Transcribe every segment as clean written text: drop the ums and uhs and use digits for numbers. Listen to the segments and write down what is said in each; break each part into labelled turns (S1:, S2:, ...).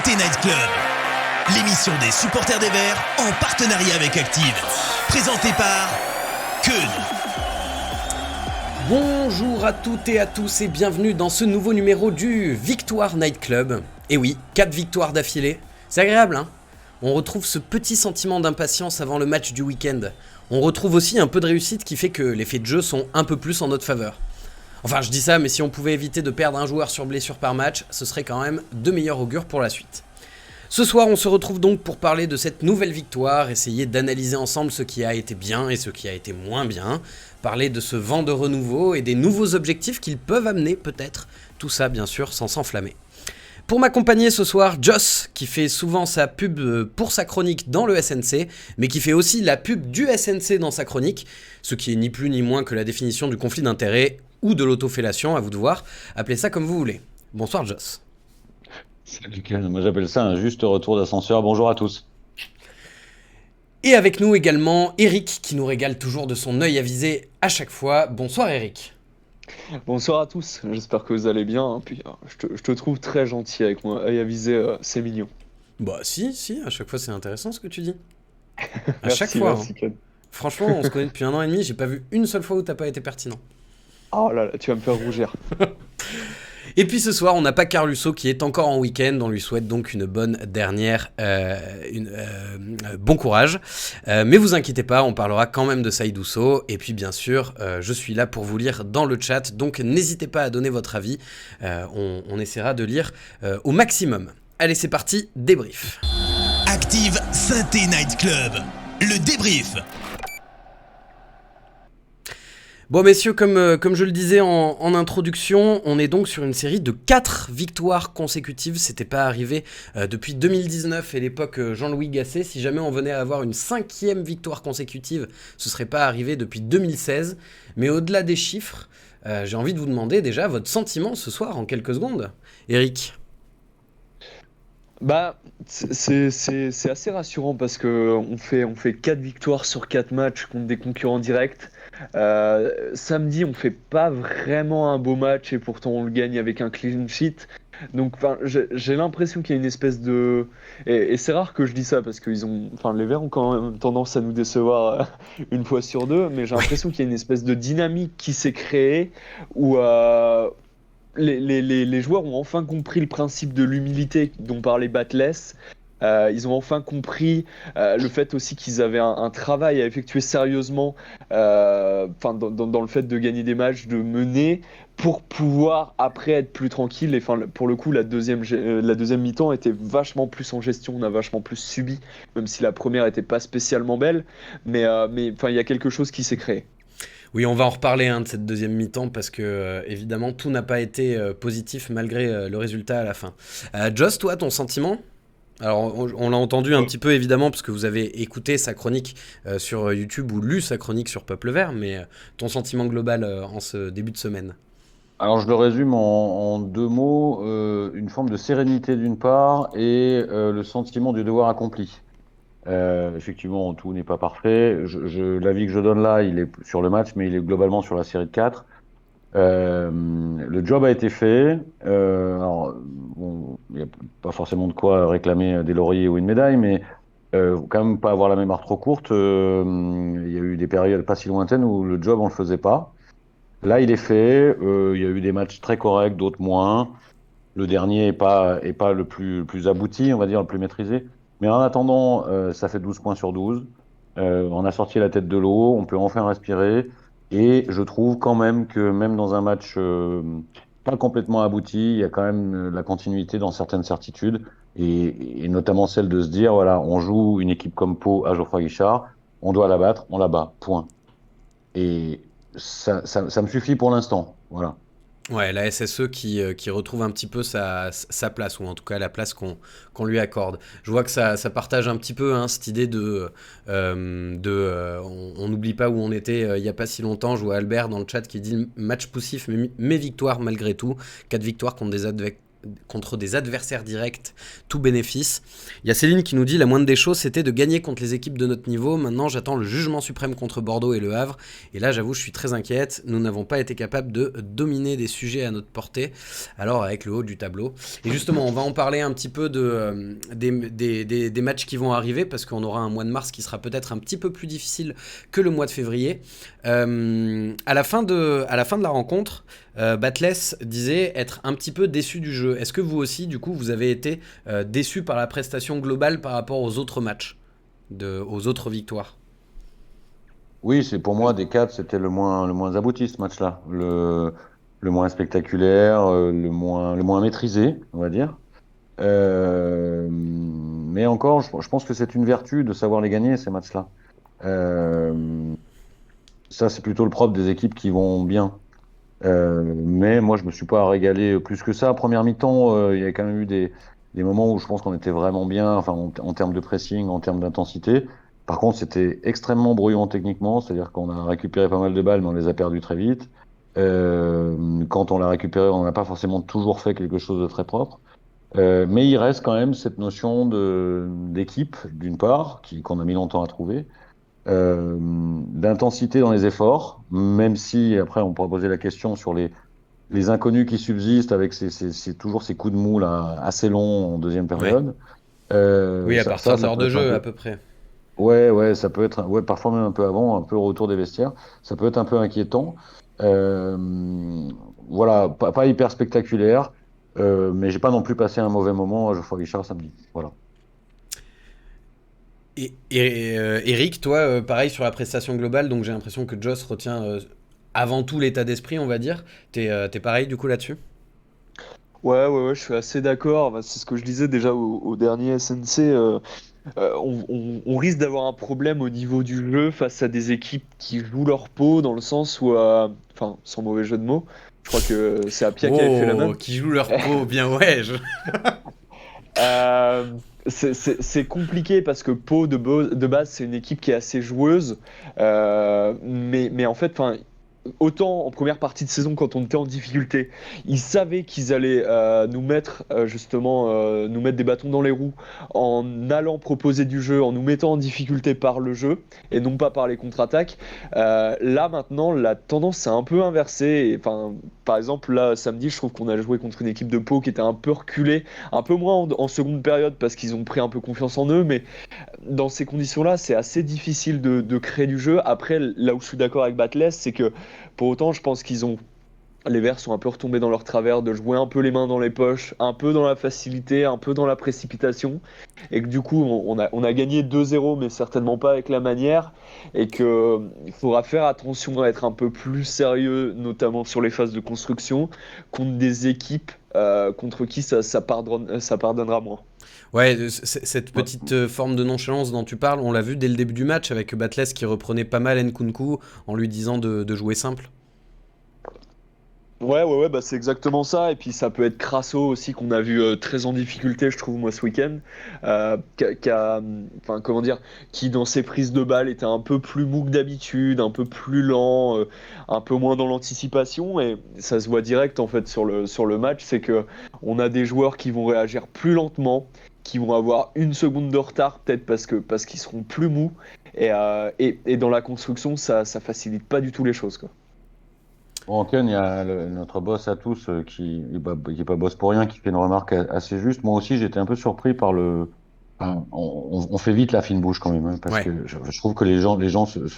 S1: Night Club, l'émission des supporters des Verts en partenariat avec Active, présentée par Keun.
S2: Bonjour à toutes et à tous et bienvenue dans ce nouveau numéro du Victoire Night Club. Et oui, 4 victoires d'affilée, c'est agréable hein. On retrouve ce petit sentiment d'impatience avant le match du week-end. On retrouve aussi un peu de réussite qui fait que les faits de jeu sont un peu plus en notre faveur. Enfin, je dis ça, mais si on pouvait éviter de perdre un joueur sur blessure par match, ce serait quand même de meilleur augure pour la suite. Ce soir, on se retrouve donc pour parler de cette nouvelle victoire, essayer d'analyser ensemble ce qui a été bien et ce qui a été moins bien, parler de ce vent de renouveau et des nouveaux objectifs qu'ils peuvent amener peut-être, tout ça bien sûr sans s'enflammer. Pour m'accompagner ce soir, Joss, qui fait souvent sa pub pour sa chronique dans le SNC, mais qui fait aussi la pub du SNC dans sa chronique, ce qui est ni plus ni moins que la définition du conflit d'intérêts ou de l'autofellation, à vous de voir, appelez ça comme vous voulez. Bonsoir Joss.
S3: Salut Ken, moi j'appelle ça un juste retour d'ascenseur, bonjour à tous.
S2: Et avec nous également Eric, qui nous régale toujours de son œil avisé à chaque fois. Bonsoir Eric.
S4: Bonsoir à tous, j'espère que vous allez bien, hein. Puis je te trouve très gentil avec mon œil avisé, c'est mignon.
S2: Bah si, à chaque fois c'est intéressant ce que tu dis. À
S4: Merci,
S2: chaque fois.
S4: merci, Ken.
S2: Franchement, on se connaît depuis 1 an et demi, j'ai pas vu une seule fois où t'as pas été pertinent.
S4: Oh là là, tu vas me faire rougir.
S2: Et puis ce soir, on n'a pas Carlusso qui est encore en week-end, on lui souhaite donc une bonne dernière, bon courage. Mais vous inquiétez pas, on parlera quand même de Saïdousso. Et puis bien sûr, je suis là pour vous lire dans le chat, donc n'hésitez pas à donner votre avis, on essaiera de lire au maximum. Allez, c'est parti, débrief.
S1: Active Synthé Night Club, le débrief.
S2: Bon messieurs, comme je le disais en introduction, on est donc sur une série de 4 victoires consécutives. C'était pas arrivé depuis 2019 et l'époque Jean-Louis Gasset. Si jamais on venait à avoir une 5e victoire consécutive, ce serait pas arrivé depuis 2016. Mais au-delà des chiffres, j'ai envie de vous demander déjà votre sentiment ce soir en quelques secondes. Eric.
S4: Bah, c'est assez rassurant parce que on fait 4 victoires sur 4 matchs contre des concurrents directs. Samedi, on fait pas vraiment un beau match et pourtant on le gagne avec un clean sheet. Donc, j'ai l'impression qu'il y a une espèce de... Et c'est rare que je dis ça parce que les Verts ont quand même tendance à nous décevoir une fois sur deux, mais j'ai l'impression qu'il y a une espèce de dynamique qui s'est créée où les joueurs ont enfin compris le principe de l'humilité dont parlait Batless. Ils ont enfin compris le fait aussi qu'ils avaient un travail à effectuer sérieusement dans le fait de gagner des matchs, de mener pour pouvoir après être plus tranquille. Et pour le coup, la deuxième mi-temps était vachement plus en gestion, on a vachement plus subi, même si la première était pas spécialement belle. Mais il y a quelque chose qui s'est créé.
S2: Oui, on va en reparler de cette deuxième mi-temps parce que évidemment tout n'a pas été positif malgré le résultat à la fin. Joss, toi, ton sentiment ? Alors, on l'a entendu un petit peu évidemment parce que vous avez écouté sa chronique sur YouTube ou lu sa chronique sur Peuple Vert, mais ton sentiment global en ce début de semaine?
S3: Alors je le résume en 2 mots, une forme de sérénité d'une part et le sentiment du devoir accompli. Effectivement, tout n'est pas parfait. L'avis que je donne là, il est sur le match, mais il est globalement sur la série de 4. Le job a été fait. Alors, bon, il n'y a pas forcément de quoi réclamer des lauriers ou une médaille, mais quand même pas avoir la mémoire trop courte. Il y a eu des périodes pas si lointaines où le job on le faisait pas. Là, il est fait. Il y a eu des matchs très corrects, d'autres moins. Le dernier est pas le plus abouti, on va dire, le plus maîtrisé. Mais en attendant, ça fait 12 points sur 12. On a sorti la tête de l'eau, on peut enfin respirer. Et je trouve quand même que même dans un match pas complètement abouti, il y a quand même la continuité dans certaines certitudes. Et notamment celle de se dire, voilà, on joue une équipe comme Pau à Geoffroy Guichard, on doit la battre, on la bat, point. Et ça me suffit pour l'instant, voilà.
S2: Ouais, la SSE qui retrouve un petit peu sa place, ou en tout cas la place qu'on lui accorde. Je vois que ça partage un petit peu hein, cette idée on n'oublie pas où on était il n'y a pas si longtemps. Je vois Albert dans le chat qui dit match poussif, mais victoire malgré tout. 4 victoires contre des adversaires directs, tout bénéfice. Il y a Céline qui nous dit la moindre des choses c'était de gagner contre les équipes de notre niveau. Maintenant j'attends le jugement suprême contre Bordeaux et Le Havre. Et là j'avoue je suis très inquiète. Nous n'avons pas été capables de dominer des sujets à notre portée. Alors avec le haut du tableau. Et justement on va en parler un petit peu des matchs qui vont arriver parce qu'on aura un mois de mars qui sera peut-être un petit peu plus difficile que le mois de février. À la fin de la rencontre, Batles disait être un petit peu déçu du jeu. Est-ce que vous aussi, du coup, vous avez été déçu par la prestation globale par rapport aux autres matchs, aux autres victoires?
S3: Oui, c'est pour moi des quatre, c'était le moins abouti ce match-là, le moins spectaculaire, le moins maîtrisé, on va dire. Mais encore, je pense que c'est une vertu de savoir les gagner ces matchs-là. Ça, c'est plutôt le propre des équipes qui vont bien. Mais moi, je me suis pas régalé plus que ça. Première mi-temps, il y a quand même eu des moments où je pense qu'on était vraiment bien, enfin, en termes de pressing, en termes d'intensité. Par contre, c'était extrêmement brouillon techniquement, c'est-à-dire qu'on a récupéré pas mal de balles, mais on les a perdues très vite. Quand on l'a récupéré, on n'a pas forcément toujours fait quelque chose de très propre. Mais il reste quand même cette notion d'équipe, d'une part, qu'on a mis longtemps à trouver, d'intensité dans les efforts, même si après on pourra poser la question sur les inconnus qui subsistent avec toujours ces coups de mou là, assez longs en deuxième période.
S2: Oui, à partir de
S3: ça
S2: l'heure
S3: peut
S2: de
S3: être un
S2: jeu
S3: peu...
S2: à peu près.
S3: Ouais, ça peut être, ouais, parfois même un peu avant, un peu au retour des vestiaires, ça peut être un peu inquiétant. Euh, voilà, pas hyper spectaculaire, mais j'ai pas non plus passé un mauvais moment à Geoffroy Guichard samedi. Voilà.
S2: Et Eric, toi, pareil sur la prestation globale, donc j'ai l'impression que Joss retient avant tout l'état d'esprit, on va dire. T'es pareil du coup là-dessus?
S4: Ouais, je suis assez d'accord. Bah, c'est ce que je disais déjà au dernier SNC. On risque d'avoir un problème au niveau du jeu face à des équipes qui jouent leur peau dans le sens où, enfin, sans mauvais jeu de mots, je crois que c'est Apia qui avait fait la
S2: Oh,
S4: même.
S2: qui jouent leur peau, bien ouais.
S4: Euh, c'est compliqué parce que Pau de base c'est une équipe qui est assez joueuse, mais en fait, enfin, autant en première partie de saison quand on était en difficulté, ils savaient qu'ils allaient nous mettre nous mettre des bâtons dans les roues en allant proposer du jeu, en nous mettant en difficulté par le jeu et non pas par les contre-attaques. Là maintenant, la tendance s'est un peu inversée. Enfin, par exemple, là samedi, je trouve qu'on a joué contre une équipe de Pau qui était un peu reculée, un peu moins en seconde période parce qu'ils ont pris un peu confiance en eux, mais dans ces conditions-là, c'est assez difficile de créer du jeu. Après, là où je suis d'accord avec Batles, c'est que pour autant, je pense les Verts sont un peu retombés dans leur travers de jouer un peu les mains dans les poches, un peu dans la facilité, un peu dans la précipitation, et que du coup, on a gagné 2-0, mais certainement pas avec la manière, et que il faudra faire attention à être un peu plus sérieux, notamment sur les phases de construction, contre des équipes contre qui ça pardonnera moins.
S2: Ouais, cette petite forme de nonchalance dont tu parles, on l'a vu dès le début du match avec Batles qui reprenait pas mal Nkunku en lui disant de jouer simple.
S4: Ouais, bah c'est exactement ça. Et puis ça peut être Crasso aussi qu'on a vu très en difficulté, je trouve, moi, ce week-end. Enfin, comment dire, qui dans ses prises de balles était un peu plus mou que d'habitude, un peu plus lent, un peu moins dans l'anticipation. Et ça se voit direct, en fait, sur le match. C'est que on a des joueurs qui vont réagir plus lentement, qui vont avoir une seconde de retard, peut-être parce qu'ils seront plus mous. Et dans la construction, ça facilite pas du tout les choses, quoi.
S3: Bon, Ken, il y a notre boss à tous qui est pas boss pour rien, qui fait une remarque assez juste. Moi aussi, j'étais un peu surpris par enfin, on fait vite la fine bouche quand même, hein, parce
S2: Ouais.
S3: que je trouve que les gens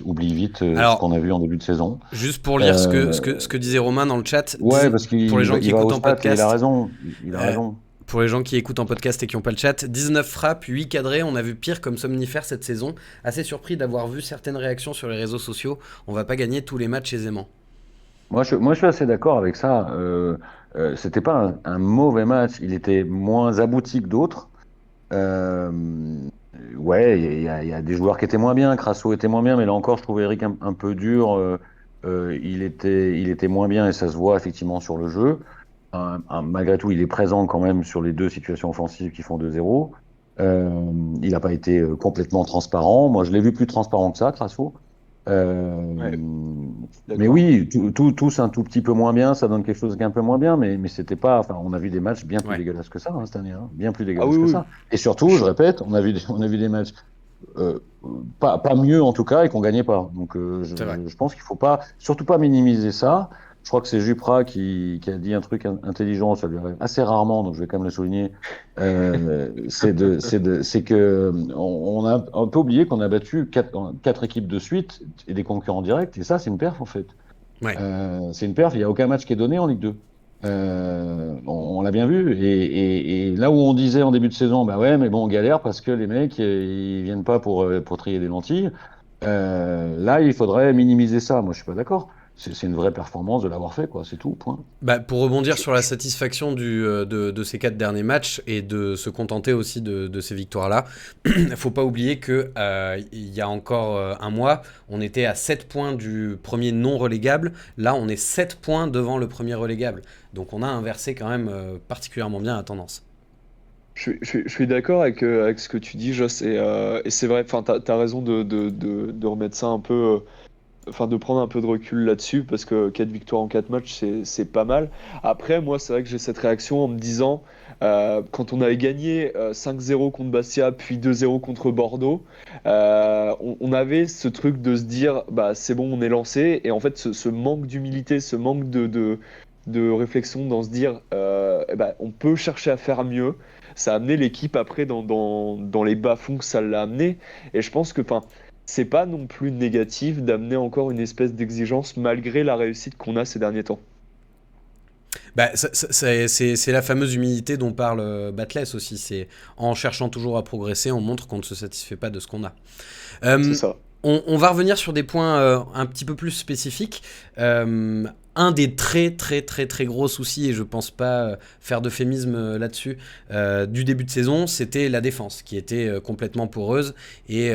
S3: oublient vite ce
S2: Alors,
S3: qu'on a vu en début de saison.
S2: juste pour lire ce que disait Romain dans le chat,
S3: Ouais, parce
S2: pour les gens qui
S3: il va
S2: écoutent
S3: au
S2: en
S3: stat et il a
S2: podcast,
S3: raison. Il a
S2: euh,
S3: raison.
S2: pour les gens qui écoutent en podcast et qui n'ont pas le chat, 19 frappes, 8 cadrés, on a vu pire comme somnifère cette saison. Assez surpris d'avoir vu certaines réactions sur les réseaux sociaux. On va pas gagner tous les matchs aisément.
S3: Moi, je suis assez d'accord avec ça. C'était pas un mauvais match. Il était moins abouti que d'autres. Euh, ouais, il y a des joueurs qui étaient moins bien. Crasso était moins bien, mais là encore, je trouvais Eric un peu dur. il était moins bien et ça se voit effectivement sur le jeu. Malgré tout, il est présent quand même sur les 2 situations offensives qui font 2-0. Il n'a pas été complètement transparent. Moi, je l'ai vu plus transparent que ça, Crasso.
S4: Ouais,
S3: Mais
S4: d'accord.
S3: oui, tous un tout petit peu moins bien, ça donne quelque chose d'un peu moins bien, mais c'était pas. Enfin, on a vu des matchs bien plus
S2: Ouais.
S3: dégueulasses que ça cette année, hein, bien plus
S4: Ah
S3: dégueulasses
S4: oui,
S3: que
S4: oui.
S3: ça. Et surtout, je répète, on a vu des matchs euh, pas mieux en tout cas et qu'on gagnait pas. Donc,
S2: C'est vrai.
S3: je pense qu'il faut pas, surtout pas minimiser ça. Je crois que c'est Jupra qui a dit un truc intelligent, ça lui arrive assez rarement, donc je vais quand même le souligner. C'est que on a un peu oublié qu'on a battu 4 équipes de suite et des concurrents directs, et ça, c'est une perf en fait.
S2: Ouais.
S3: C'est une perf, il n'y a aucun match qui est donné en Ligue 2. On l'a bien vu. Et là où on disait en début de saison, bah ouais, mais bon, on galère parce que les mecs, ils viennent pas pour trier des lentilles. Là, il faudrait minimiser ça. Moi, je suis pas d'accord. C'est une vraie performance de l'avoir fait, quoi. C'est tout, point.
S2: Bah, pour rebondir sur la satisfaction de ces 4 derniers matchs et de se contenter aussi de ces victoires-là, il ne faut pas oublier que il y a encore un mois, on était à 7 points du premier non relégable. Là, on est 7 points devant le premier relégable. Donc on a inversé quand même particulièrement bien la tendance.
S4: Je suis d'accord avec ce que tu dis, Joss, et c'est vrai, enfin, t'as raison de remettre ça un peu, enfin, de prendre un peu de recul là-dessus, parce que 4 victoires en 4 matchs, c'est pas mal. Après, moi, c'est vrai que j'ai cette réaction en me disant, quand on avait gagné 5-0 contre Bastia, puis 2-0 contre Bordeaux, on avait ce truc de se dire, bah, c'est bon, on est lancé, et en fait, ce manque d'humilité, ce manque de réflexion dans se dire, eh ben, on peut chercher à faire mieux. Ça a amené l'équipe après dans les bas-fonds que ça l'a amené. Et je pense que, enfin, c'est pas non plus négatif d'amener encore une espèce d'exigence malgré la réussite qu'on a ces derniers temps.
S2: Bah, c'est la fameuse humilité dont parle Batles aussi. C'est en cherchant toujours à progresser, on montre qu'on ne se satisfait pas de ce qu'on a.
S4: C'est
S2: Euh,
S4: ça.
S2: on va revenir sur des points un petit peu plus spécifiques. Un des très très très très gros soucis, et je pense pas faire d'euphémisme là-dessus, du début de saison, c'était la défense, qui était complètement poreuse et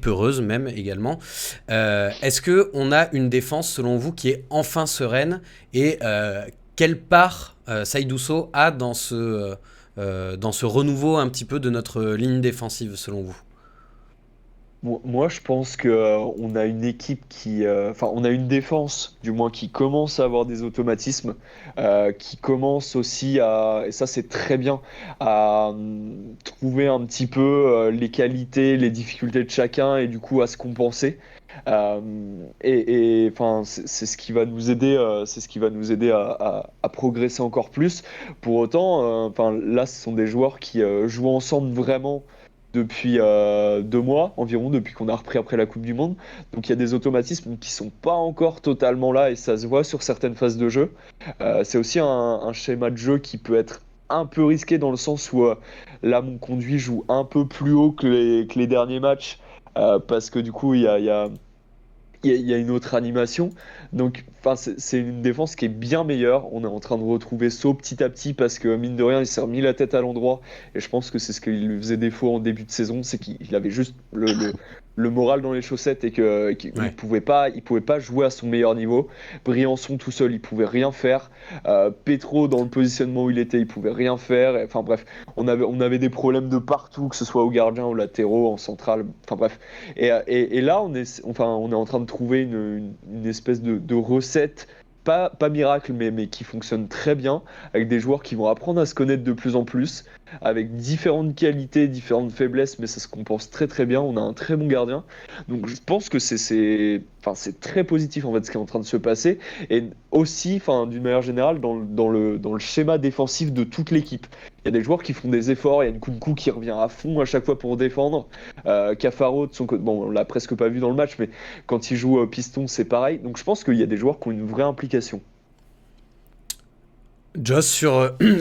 S2: peureuse même également. Est-ce que on a une défense, selon vous, qui est enfin sereine, et quelle part Seydou Sow a dans ce renouveau un petit peu de notre ligne défensive, selon vous?
S4: Moi, je pense que on a une équipe qui, enfin, on a une défense, du moins, qui commence à avoir des automatismes, qui commence aussi à, et ça c'est très bien, à trouver un petit peu les qualités, les difficultés de chacun et du coup à se compenser. Euh, enfin, c'est ce qui va nous aider, c'est ce qui va nous aider à progresser encore plus. Pour autant, enfin, là, ce sont des joueurs qui jouent ensemble vraiment depuis 2 mois environ, depuis qu'on a repris après la Coupe du Monde. Donc il y a des automatismes qui sont pas encore totalement là et ça se voit sur certaines phases de jeu. C'est aussi un schéma de jeu qui peut être un peu risqué dans le sens où là mon conduit joue un peu plus haut que les derniers matchs parce que du coup il y a une autre animation. Donc, enfin, c'est une défense qui est bien meilleure. On est en train de retrouver So petit à petit parce que, mine de rien, il s'est remis la tête à l'endroit. Et je pense que c'est ce qui lui faisait défaut en début de saison, c'est qu'il avait juste le moral dans les chaussettes et
S2: Ouais.
S4: il pouvait pas jouer à son meilleur niveau. Briançon tout seul, il pouvait rien faire. Petro, dans le positionnement où il était, il pouvait rien faire. Enfin bref, on avait des problèmes de partout, que ce soit au gardien, aux latéraux, en centrale. Enfin bref, et là, on est en train de trouver une espèce de recette, pas miracle, mais qui fonctionne très bien, avec des joueurs qui vont apprendre à se connaître de plus en plus, avec différentes qualités, différentes faiblesses, mais ça se compense très très bien. On a un très bon gardien. Donc je pense que enfin, c'est très positif en fait ce qui est en train de se passer. Et aussi, enfin, d'une manière générale, dans le schéma défensif de toute l'équipe. Il y a des joueurs qui font des efforts, il y a une Nkunku qui revient à fond à chaque fois pour défendre. Cafaro, de son côté, bon, on l'a presque pas vu dans le match, mais quand il joue piston, c'est pareil. Donc je pense qu'il y a des joueurs qui ont une vraie implication.
S2: Joss,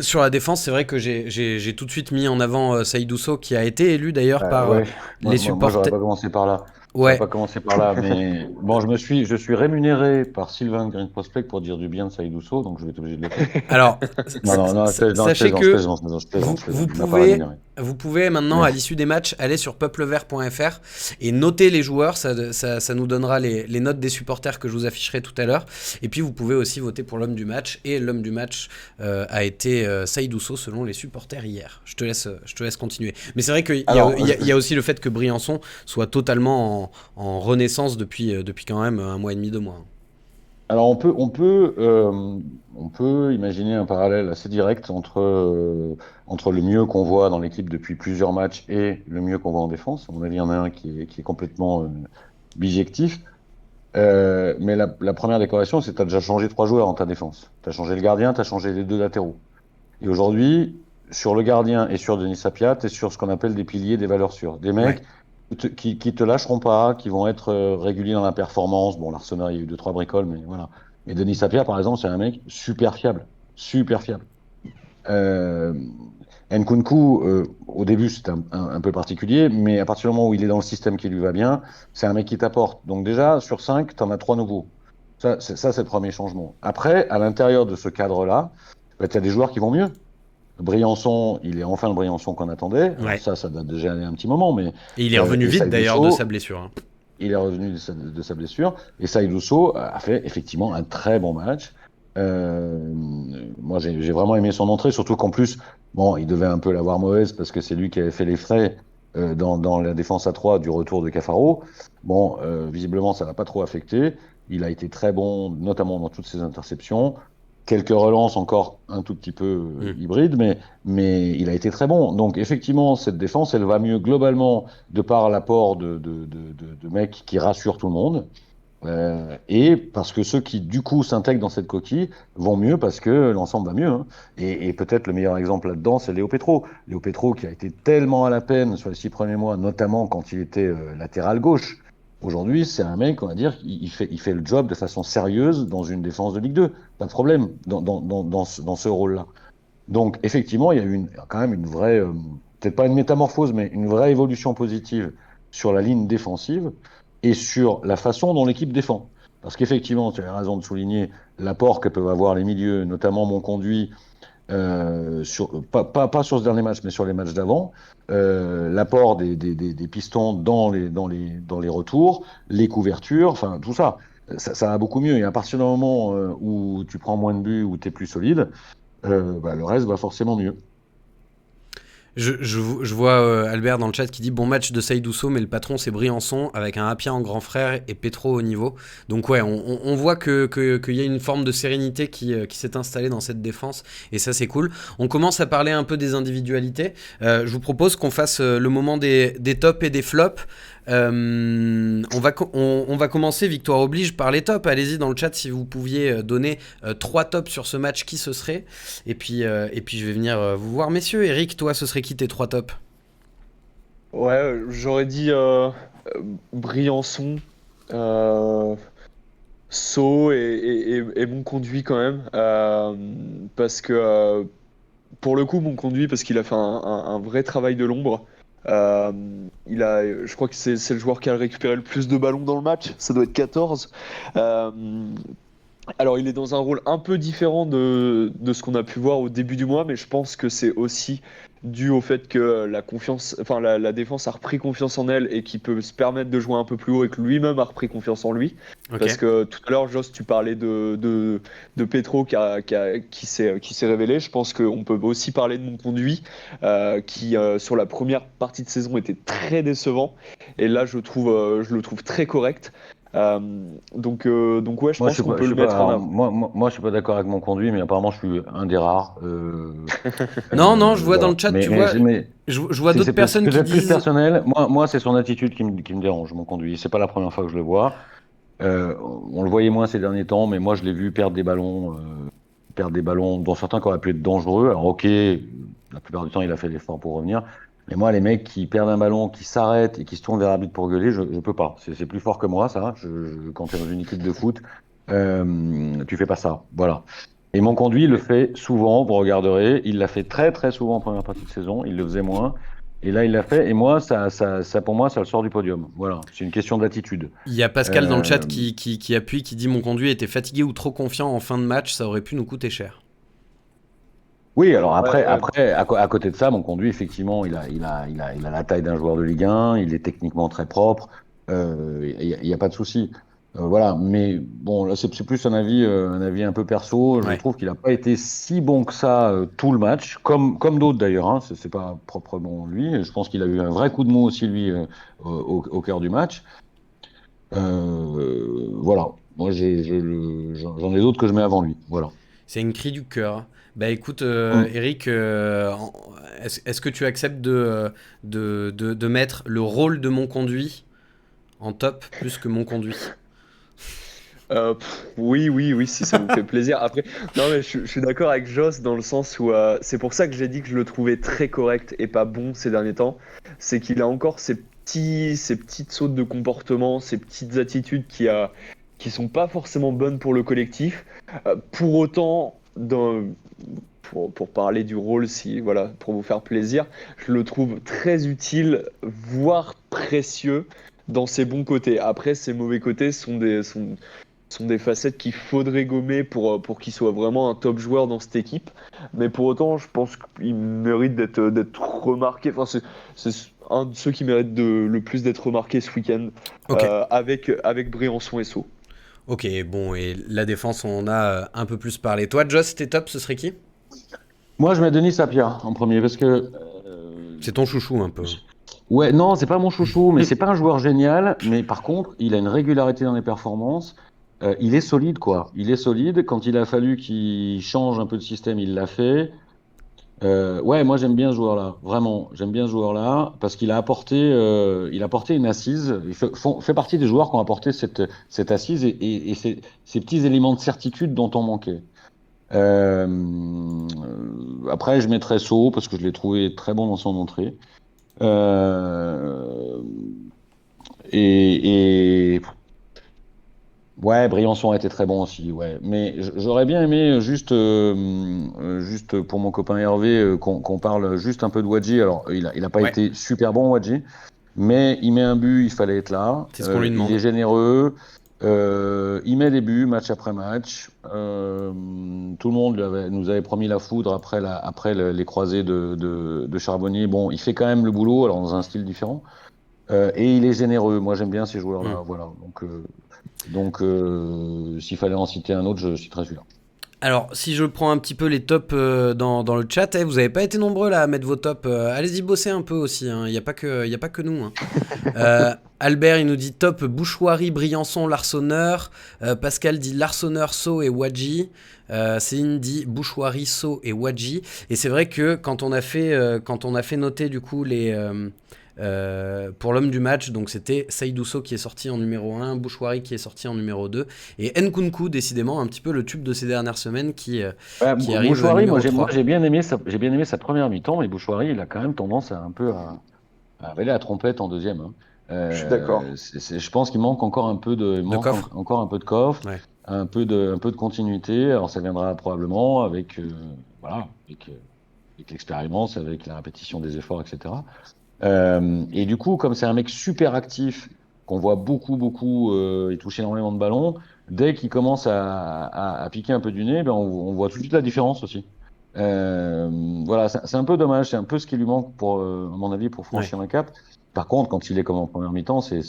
S2: sur la défense, c'est vrai que j'ai tout de suite mis en avant Seydou Sow, qui a été élu d'ailleurs par
S3: Ouais,
S2: les
S3: moi j'aurais
S2: supporters.
S3: pas commencé par là. On va
S2: Ouais.
S3: pas commencer par là, mais bon, je suis rémunéré par Sylvain Green Prospect pour dire du bien de Saïd Ousso, donc je vais être obligé de le faire.
S2: Alors,
S3: Non, je
S2: sachez
S3: plaisante, je
S2: que
S3: plaisante, je
S2: vous,
S3: plaisante, je plaisante.
S2: vous
S3: Il m'a pas
S2: pouvez,
S3: rémunéré.
S2: vous pouvez maintenant, à
S3: Merci.
S2: l'issue des matchs, aller sur peuplevert.fr et noter les joueurs. Ça nous donnera les notes des supporters que je vous afficherai tout à l'heure. Et puis, vous pouvez aussi voter pour l'homme du match. Et l'homme du match a été Saïd Ousso selon les supporters hier. Je te laisse continuer. Mais c'est vrai qu'il y,
S3: Alors,
S2: il y a aussi le fait que Briançon soit totalement en renaissance depuis quand même un mois et demi, 2 mois.
S3: Alors on peut imaginer un parallèle assez direct entre le mieux qu'on voit dans l'équipe depuis plusieurs matchs et le mieux qu'on voit en défense. À mon avis, il y en a un qui est complètement bijectif. Mais la première décoration, c'est que tu as déjà changé 3 joueurs en ta défense. Tu as changé le gardien, tu as changé les 2 latéraux. Et aujourd'hui, sur le gardien et sur Denis Sapia, tu es sur ce qu'on appelle des piliers, des valeurs sûres. Des
S2: Ouais.
S3: mecs qui te lâcheront pas, qui vont être réguliers dans la performance. Bon, l'Arsenal, il y a eu 2, 3 bricoles, mais voilà. Et Denis Sapia, par exemple, c'est un mec super fiable. Super fiable. Euh, Nkunku, au début, c'est un peu particulier, mais à partir du moment où il est dans le système qui lui va bien, c'est un mec qui t'apporte. Donc déjà, sur 5, tu en as 3 nouveaux. C'est le premier changement. Après, à l'intérieur de ce cadre-là, bah, tu as des joueurs qui vont mieux. Briançon, il est enfin le Briançon qu'on attendait. Alors
S2: Ouais.
S3: ça date déjà un petit moment, mais
S2: Et il est revenu
S3: et
S2: vite
S3: Saïd
S2: d'ailleurs de
S3: Ousso,
S2: sa blessure. Hein.
S3: il est revenu de sa blessure. Et Saïd Ousso a fait effectivement un très bon match. Euh, Moi, j'ai vraiment aimé son entrée, surtout qu'en plus, bon, il devait un peu l'avoir mauvaise parce que c'est lui qui avait fait les frais dans la défense à 3 du retour de Cafaro. Bon, visiblement, ça l'a pas trop affecté. Il a été très bon, notamment dans toutes ses interceptions. Quelques relances encore un tout petit peu
S2: Mm.
S3: hybrides, mais il a été très bon. Donc, effectivement, cette défense, elle va mieux globalement de par l'apport de mecs qui rassurent tout le monde. Et parce que ceux qui, du coup, s'intègrent dans cette coquille vont mieux parce que l'ensemble va mieux. Hein. Et peut-être le meilleur exemple là-dedans, c'est Léo Petro. Léo Petro qui a été tellement à la peine sur les 6 premiers mois, notamment quand il était latéral gauche. Aujourd'hui, c'est un mec, on va dire, il fait le job de façon sérieuse dans une défense de Ligue 2. Pas de problème dans ce rôle-là. Donc, effectivement, il y a eu quand même une vraie, peut-être pas une métamorphose, mais une vraie évolution positive sur la ligne défensive et sur la façon dont l'équipe défend. Parce qu'effectivement, tu as raison de souligner l'apport que peuvent avoir les milieux, notamment mon conduit, pas sur ce dernier match, mais sur les matchs d'avant, l'apport des pistons dans les retours, les couvertures, enfin tout ça. Ça va beaucoup mieux. Et à partir du moment où tu prends moins de buts, où tu es plus solide, bah, le reste va forcément mieux.
S2: Je vois Albert dans le chat qui dit bon match de Saïd Ousso, mais le patron c'est Briançon avec un Appia en grand frère et Petro au niveau. Donc ouais, on voit qu'il y a une forme de sérénité qui s'est installée dans cette défense et ça c'est cool. On commence à parler un peu des individualités. Je vous propose qu'on fasse le moment des tops et des flops. On va commencer, victoire oblige, par les tops. Allez-y dans le chat si vous pouviez donner 3 tops sur ce match, qui ce serait. Et puis je vais venir vous voir, messieurs. Eric, toi, ce serait qui tes 3 tops?
S4: Ouais, j'aurais dit Briançon, Sceaux et mon conduit quand même. Parce que pour le coup, mon conduit, parce qu'il a fait un vrai travail de l'ombre. Euh, je crois que c'est le joueur qui a récupéré le plus de ballons dans le match. Ça doit être 14. Euh, alors, il est dans un rôle un peu différent de ce qu'on a pu voir au début du mois, mais je pense que c'est aussi dû au fait que la défense a repris confiance en elle et qu'il peut se permettre de jouer un peu plus haut et que lui-même a repris confiance en lui.
S2: Ok.
S4: Parce que tout à l'heure, Joss, tu parlais de Petro qui s'est révélé. Je pense qu'on peut aussi parler de mon conduit qui, sur la première partie de saison, était très décevant. Et là, je le trouve très correct. Donc ouais, je
S3: Moi, je
S4: pense
S3: suis
S4: qu'on
S3: pas,
S4: peut
S3: je
S4: le
S3: suis pas,
S4: mettre en
S3: alors,
S4: avant.
S3: moi, je suis pas d'accord avec mon conduit, mais apparemment, je suis un des rares.
S2: Non, je vois dans
S3: Voilà.
S2: le chat,
S3: Mais,
S2: tu
S3: mais,
S2: vois,
S3: mais
S2: je vois
S3: c'est
S2: d'autres personnes qui
S3: peut-être plus
S2: disent.
S3: personnel. Moi, c'est son attitude qui me dérange, mon conduit. C'est pas la première fois que je le vois. On le voyait moins ces derniers temps, mais moi, je l'ai vu perdre des ballons, dont certains qui auraient pu être dangereux. Alors, ok, la plupart du temps, il a fait l'effort pour revenir. Mais moi, les mecs qui perdent un ballon, qui s'arrêtent et qui se tournent vers l'arbitre pour gueuler, je peux pas. C'est plus fort que moi, ça. Quand tu es dans une équipe de foot, tu fais pas ça. Voilà. Et mon conduit le fait souvent, vous regarderez. Il l'a fait très, très souvent en première partie de saison. Il le faisait moins. Et là, il l'a fait. Et moi, pour moi, ça le sort du podium. Voilà, c'est une question d'attitude.
S2: Il y a Pascal dans le chat
S3: Euh,
S2: qui appuie, qui dit mon conduit était fatigué ou trop confiant en fin de match, ça aurait pu nous coûter cher.
S3: Oui, alors
S4: Ouais,
S3: après,
S4: ouais.
S3: à côté de ça, mon conduit, effectivement, il a la taille d'un joueur de Ligue 1, il est techniquement très propre, il y a pas de souci. Voilà, mais bon, là, c'est plus un avis un peu perso. Je
S2: Ouais.
S3: trouve qu'il n'a pas été si bon que ça tout le match, comme d'autres d'ailleurs. Hein, c'est pas proprement lui. Je pense qu'il a eu un vrai coup de mou aussi lui au cœur du match. Voilà, moi j'en ai d'autres que je mets avant lui. Voilà.
S2: C'est une cri du cœur. Bah écoute,
S3: Hum.
S2: Eric, est-ce que tu acceptes de mettre le rôle de mon conduit en top plus que mon conduit?
S4: Oui, oui, oui, si ça vous fait plaisir. Après, non, mais je suis d'accord avec Joss dans le sens où c'est pour ça que j'ai dit que je le trouvais très correct et pas bon ces derniers temps. C'est qu'il a encore ces petites sautes de comportement, ces petites attitudes qui sont pas forcément bonnes pour le collectif. Pour autant, pour parler du rôle, si, voilà, pour vous faire plaisir, je le trouve très utile, voire précieux dans ses bons côtés. Après, ses mauvais côtés sont des facettes qu'il faudrait gommer pour qu'il soit vraiment un top joueur dans cette équipe. Mais pour autant, je pense qu'il mérite d'être remarqué. Enfin, c'est un de ceux qui mérite le plus d'être remarqué ce week-end
S2: Ok.
S4: avec Briançon et Sceaux.
S2: Ok, bon, et la défense, on en a un peu plus parlé. Toi, Joss, t'es top, ce serait qui?
S3: Moi, je mets Denis Sapia en premier parce que
S2: C'est ton chouchou un peu.
S3: ouais, non, c'est pas mon chouchou, mais c'est pas un joueur génial. Mais par contre, il a une régularité dans les performances. Il est solide, quoi. Il est solide. Quand il a fallu qu'il change un peu de système, il l'a fait. Ouais, moi j'aime bien ce joueur-là. Vraiment, j'aime bien ce joueur-là parce qu'il a apporté une assise. Il fait partie des joueurs qui ont apporté cette assise et ces petits éléments de certitude dont on manquait. Euh, Après, je mettrais So parce que je l'ai trouvé très bon dans son entrée. Euh, et ouais, Briançon a été très bon aussi, ouais. Mais j'aurais bien aimé juste pour mon copain Hervé qu'on parle juste un peu de Wadji. Alors, il a pas
S2: Ouais,
S3: été super bon Wadji, mais il met un but, il fallait être là.
S2: c'est ce qu'on lui
S3: Il
S2: demande.
S3: est généreux, il met des buts match après match. Tout le monde nous avait promis la foudre après les croisés de Charbonnier. Bon, il fait quand même le boulot, alors dans un style différent. Et il est généreux. Moi, j'aime bien ces
S2: Hmm.
S3: joueurs-là. Voilà. Donc, s'il fallait en citer un autre, je citerais celui-là.
S2: Alors, si je prends un petit peu les tops dans le chat, vous avez pas été nombreux là à mettre vos tops. Allez-y bosser un peu aussi, hein. Il n'y a pas que nous, hein. Albert, il nous dit top Bouchoirie, Briançon, Larsonneur. Pascal dit Larsonneur, So et Wadji. Céline dit Bouchoirie, So et Wadji. Et c'est vrai que quand on a fait noter du coup pour l'homme du match, donc c'était Seydou So qui est sorti en numéro 1, Bouchoirie qui est sorti en numéro 2, et Nkunku, décidément, un petit peu le tube de ces dernières semaines
S3: Ouais,
S2: qui arrive
S3: Bouchoirie,
S2: numéro
S3: moi
S2: 3.
S3: j'ai bien aimé sa première mi-temps, mais Bouchoirie, il a quand même tendance à avaler la trompette en deuxième. Hein.
S4: Je suis d'accord.
S3: Je pense qu'il manque encore un peu il
S2: De
S3: manque
S2: coffre.
S3: encore un peu de coffre,
S2: Ouais.
S3: un peu de continuité. Alors ça viendra probablement voilà, avec l'expérience, avec la répétition des efforts, etc. Et du coup, comme c'est un mec super actif, qu'on voit beaucoup, il touche énormément de ballons, dès qu'il commence à piquer un peu du nez, ben on voit tout de suite la différence aussi. Voilà, c'est un peu dommage, c'est un peu ce qui lui manque à mon avis, pour
S2: Ouais.
S3: franchir un cap. Par contre, quand il est comme en première mi-temps, c'est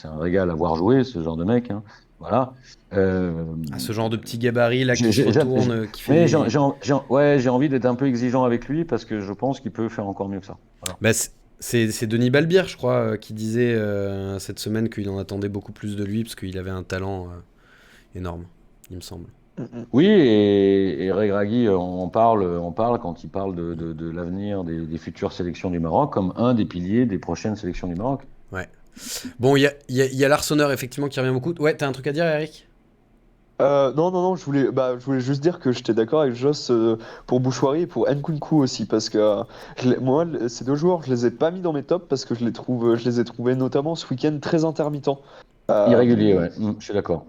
S3: un régal à voir jouer, ce genre de mec. Hein. Voilà. Euh,
S2: À ce genre de petit gabarit là
S3: j'ai-
S2: qui se
S3: j'ai- j'ai-
S2: retourne, qui fait
S3: mais
S2: des.
S3: ouais, j'ai envie d'être un peu exigeant avec lui parce que je pense qu'il peut faire encore mieux que ça. Voilà.
S2: Bah, c'est Denis Balbir, je crois, qui disait cette semaine qu'il en attendait beaucoup plus de lui parce qu'il avait un talent énorme, il me semble.
S3: Oui, et Regragui on parle quand il parle de l'avenir des futures sélections du Maroc comme un des piliers des prochaines sélections du Maroc.
S2: Ouais. Bon, il y a l'Arseneur effectivement qui revient beaucoup. Ouais, t'as un truc à dire, Eric?
S4: Non, non, non, je voulais juste dire que j'étais d'accord avec Joss pour Bouchoirie et pour Nkunku aussi, parce que moi, ces deux joueurs, je les ai pas mis dans mes tops parce que je les ai trouvés notamment ce week-end très intermittents.
S3: Irrégulier, ouais. Je suis d'accord.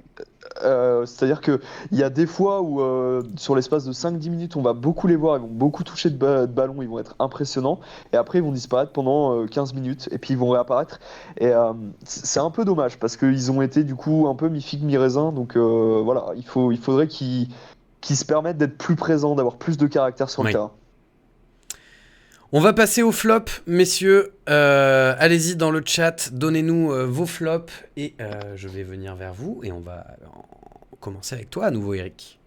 S4: C'est-à-dire qu'il y a des fois où, sur l'espace de 5-10 minutes, on va beaucoup les voir, ils vont beaucoup toucher de ballon, ils vont être impressionnants, et après ils vont disparaître pendant 15 minutes, et puis ils vont réapparaître. Et c'est un peu dommage, parce qu'ils ont été du coup un peu mi-figue, mi-raisin, donc voilà, il faudrait qu'ils se permettent d'être plus présents, d'avoir plus de caractère sur le
S2: Oui.
S4: terrain.
S2: On va passer au flop, messieurs. Allez-y dans le chat, donnez-nous vos flops et je vais venir vers vous et on va commencer avec toi à nouveau, Eric.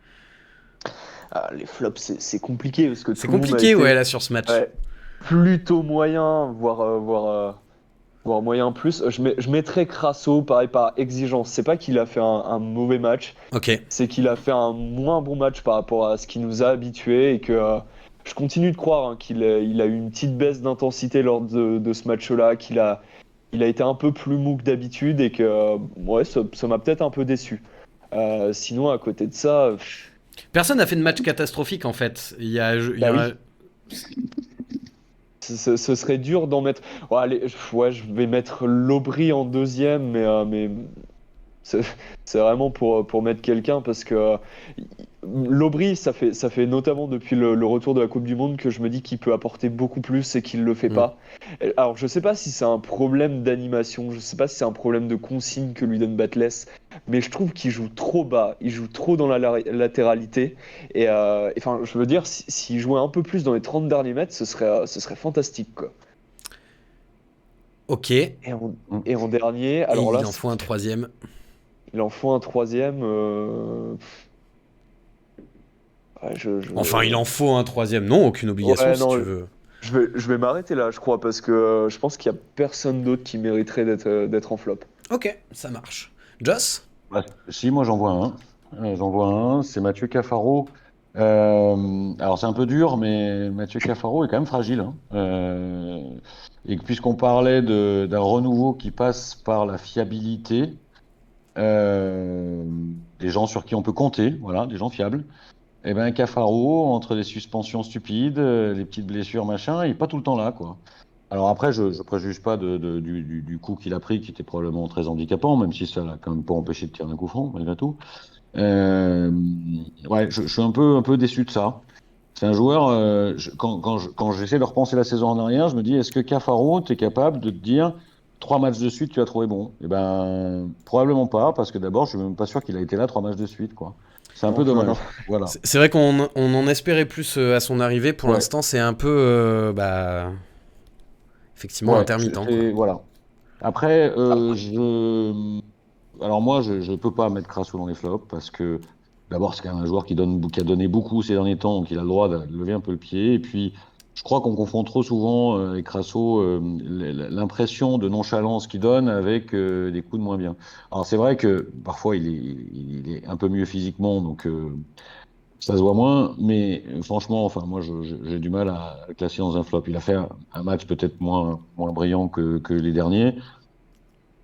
S4: Ah, les flops, c'est compliqué, parce que
S2: C'est
S4: tout le monde a
S2: compliqué,
S4: été,
S2: ouais, là sur ce match.
S4: ouais, plutôt moyen, voire moyen plus. Je mettrais Crasso, pareil, par exigence. C'est pas qu'il a fait un mauvais match,
S2: Ok.
S4: c'est qu'il a fait un moins bon match par rapport à ce qui nous a habitués et que je continue de croire qu'il a eu une petite baisse d'intensité lors de ce match-là, il a été un peu plus mou que d'habitude et que ouais, ça m'a peut-être un peu déçu. Sinon, à côté de ça,
S2: Personne n'a fait de match catastrophique en fait.
S4: bah oui. Ce serait dur d'en mettre. Ouais, allez, ouais, je vais mettre l'Aubry en deuxième, mais c'est c'est vraiment pour mettre quelqu'un parce que l'Aubry, ça fait notamment depuis le retour de la Coupe du Monde que je me dis qu'il peut apporter beaucoup plus et qu'il le fait pas. Alors, je sais pas si c'est un problème d'animation, je sais pas si c'est un problème de consigne que lui donne Batles, mais je trouve qu'il joue trop bas, il joue trop dans la latéralité. Et enfin, je veux dire, s'il jouait un peu plus dans les 30 derniers mètres, ce serait fantastique, quoi.
S2: Ok. Et
S4: Et en dernier, alors là,
S2: il en faut un troisième.
S4: il en faut un troisième. Ouais,
S2: Enfin, il en faut un troisième. Non, aucune obligation
S4: Ouais,
S2: si
S4: non,
S2: tu veux.
S4: je vais m'arrêter là, je crois, parce que je pense qu'il y a personne d'autre qui mériterait d'être en flop.
S2: Ok, ça marche. Joss?
S3: Bah, si, moi j'en vois un. J'en vois un, c'est Mathieu Cafaro. Alors c'est un peu dur, mais Mathieu Cafaro est quand même fragile, hein. Et puisqu'on parlait d'un renouveau qui passe par la fiabilité, euh, des gens sur qui on peut compter, voilà, des gens fiables. Et ben Cafaro, entre les suspensions stupides, les petites blessures, machin, il est pas tout le temps là, quoi. Alors après, je préjuge pas du coup qu'il a pris, qui était probablement très handicapant, même si ça l'a quand même pas empêché de tirer un coup franc, malgré tout. Euh, ouais, je suis un peu déçu de ça. C'est un joueur, quand j'essaie de repenser la saison en arrière, je me dis, est-ce que Cafaro, tu es capable de te dire, 3 matchs de suite, tu as trouvé bon? Eh ben, probablement pas, parce que d'abord, je suis même pas sûr qu'il a été là 3 matchs de suite, quoi. C'est un peu
S4: Non,
S3: dommage.
S4: non.
S3: Voilà.
S2: C'est vrai qu'on en espérait plus à son arrivée. Pour
S3: Ouais.
S2: l'instant, c'est un peu, effectivement,
S3: Ouais,
S2: intermittent, quoi.
S3: voilà. Après, alors moi, je peux pas mettre Crasso dans les flops parce que d'abord, c'est quand même un joueur qui a donné beaucoup ces derniers temps, donc il a le droit de lever un peu le pied. Et puis, je crois qu'on confond trop souvent avec Crasso l'impression de nonchalance qu'il donne avec des coups de moins bien. Alors c'est vrai que parfois il est un peu mieux physiquement, donc ça se voit moins. Mais franchement, enfin moi, j'ai du mal à le classer dans un flop. Il a fait un match peut-être moins brillant que les derniers.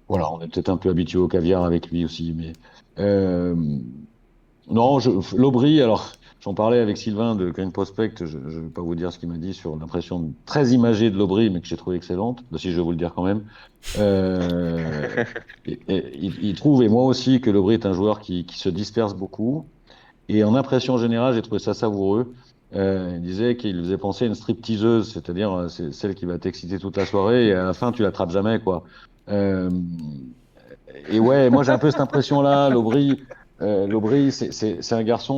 S3: Voilà, on est peut-être un peu habitué au caviar avec lui aussi, mais euh, non, l'Aubry, alors j'en parlais avec Sylvain de Green Prospect, je ne vais pas vous dire ce qu'il m'a dit sur l'impression très imagée de l'Aubry, mais que j'ai trouvé excellente, si je vais vous le dire quand même. Il trouve, et moi aussi, que l'Aubry est un joueur qui se disperse beaucoup, et en impression générale, j'ai trouvé ça savoureux. Il disait qu'il faisait penser à une stripteaseuse, c'est-à-dire c'est celle qui va t'exciter toute la soirée, et à la fin, tu l'attrapes jamais, quoi. Euh, et ouais, moi j'ai un peu cette impression-là. L'Aubry, c'est un garçon,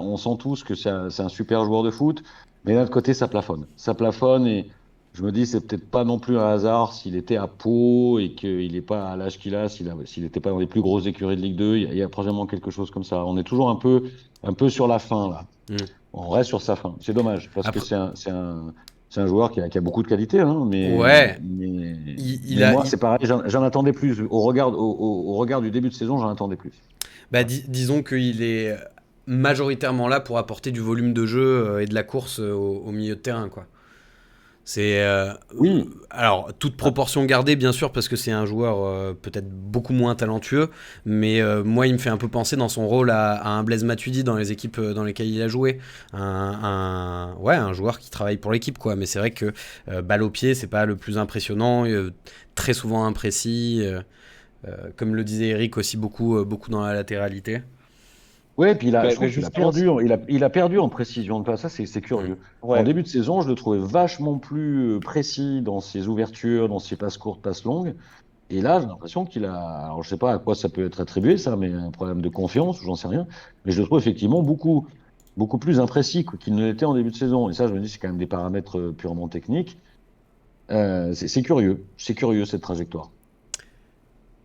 S3: on sent tous que c'est un super joueur de foot, mais d'un autre côté, ça plafonne. Ça plafonne et je me dis, c'est peut-être pas non plus un hasard s'il était à Pau et qu'il n'est pas à l'âge qu'il a, s'il n'était pas dans les plus grosses écuries de Ligue 2, il y a probablement quelque chose comme ça. On est toujours un peu sur la fin, là.
S2: Mm.
S3: On reste sur sa fin. C'est dommage, parce que
S2: Après-
S3: c'est un joueur qui a beaucoup de qualité, hein,
S2: Ouais.
S3: mais,
S2: Il
S3: mais
S2: a,
S3: moi,
S2: il-
S3: c'est pareil, j'en attendais plus. Au regard du début de saison, j'en attendais plus.
S2: disons qu'il est majoritairement là pour apporter du volume de jeu et de la course au milieu de terrain, quoi. C'est
S3: Oui,
S2: alors toute proportion gardée bien sûr parce que c'est un joueur peut-être beaucoup moins talentueux, mais moi il me fait un peu penser dans son rôle à un Blaise Matuidi dans les équipes dans lesquelles il a joué, un joueur qui travaille pour l'équipe quoi. Mais c'est vrai que balle au pied c'est pas le plus impressionnant, très souvent imprécis. comme le disait Eric aussi, beaucoup dans la latéralité.
S3: Ouais, puis
S4: Mais
S3: je trouve qu'il a
S4: justement,
S3: perdu, il a perdu en précision de passe. Ça, c'est curieux. En
S4: ouais.
S3: début de saison, je le trouvais vachement plus précis dans ses ouvertures, dans ses passes courtes, passes longues. Et là, j'ai l'impression qu'il a. Alors, je sais pas à quoi ça peut être attribué, ça, mais un problème de confiance, ou j'en sais rien. Mais je le trouve effectivement beaucoup plus imprécis qu'il ne l'était en début de saison. Et ça, je me dis, c'est quand même des paramètres purement techniques. C'est curieux. C'est curieux, cette trajectoire.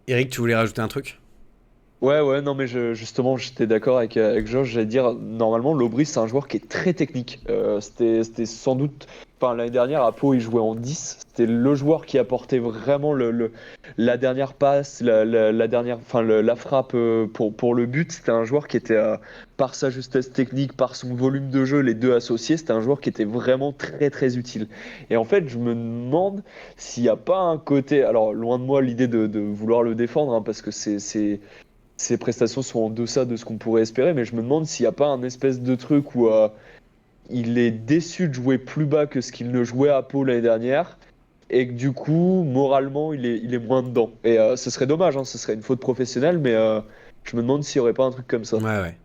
S2: Eric, tu voulais rajouter un truc?
S4: Ouais, non, mais justement, j'étais d'accord avec Georges. J'allais dire, normalement, Lobry, c'est un joueur qui est très technique. C'était sans doute, enfin, l'année dernière, à Pau, il jouait en 10. C'était le joueur qui apportait vraiment la dernière passe, la dernière, enfin, la frappe pour le but. C'était un joueur qui était, par sa justesse technique, par son volume de jeu, les deux associés, c'était un joueur qui était vraiment très, très utile. Et en fait, je me demande s'il n'y a pas un côté, alors, loin de moi l'idée de vouloir le défendre, hein, parce que ses prestations sont en deçà de ce qu'on pourrait espérer, mais je me demande s'il n'y a pas un espèce de truc où il est déçu de jouer plus bas que ce qu'il ne jouait à Pau l'année dernière, et que du coup, moralement, il est moins dedans. Et ce serait dommage, hein, ce serait une faute professionnelle, mais je me demande s'il n'y aurait pas un truc comme ça.
S2: Ouais.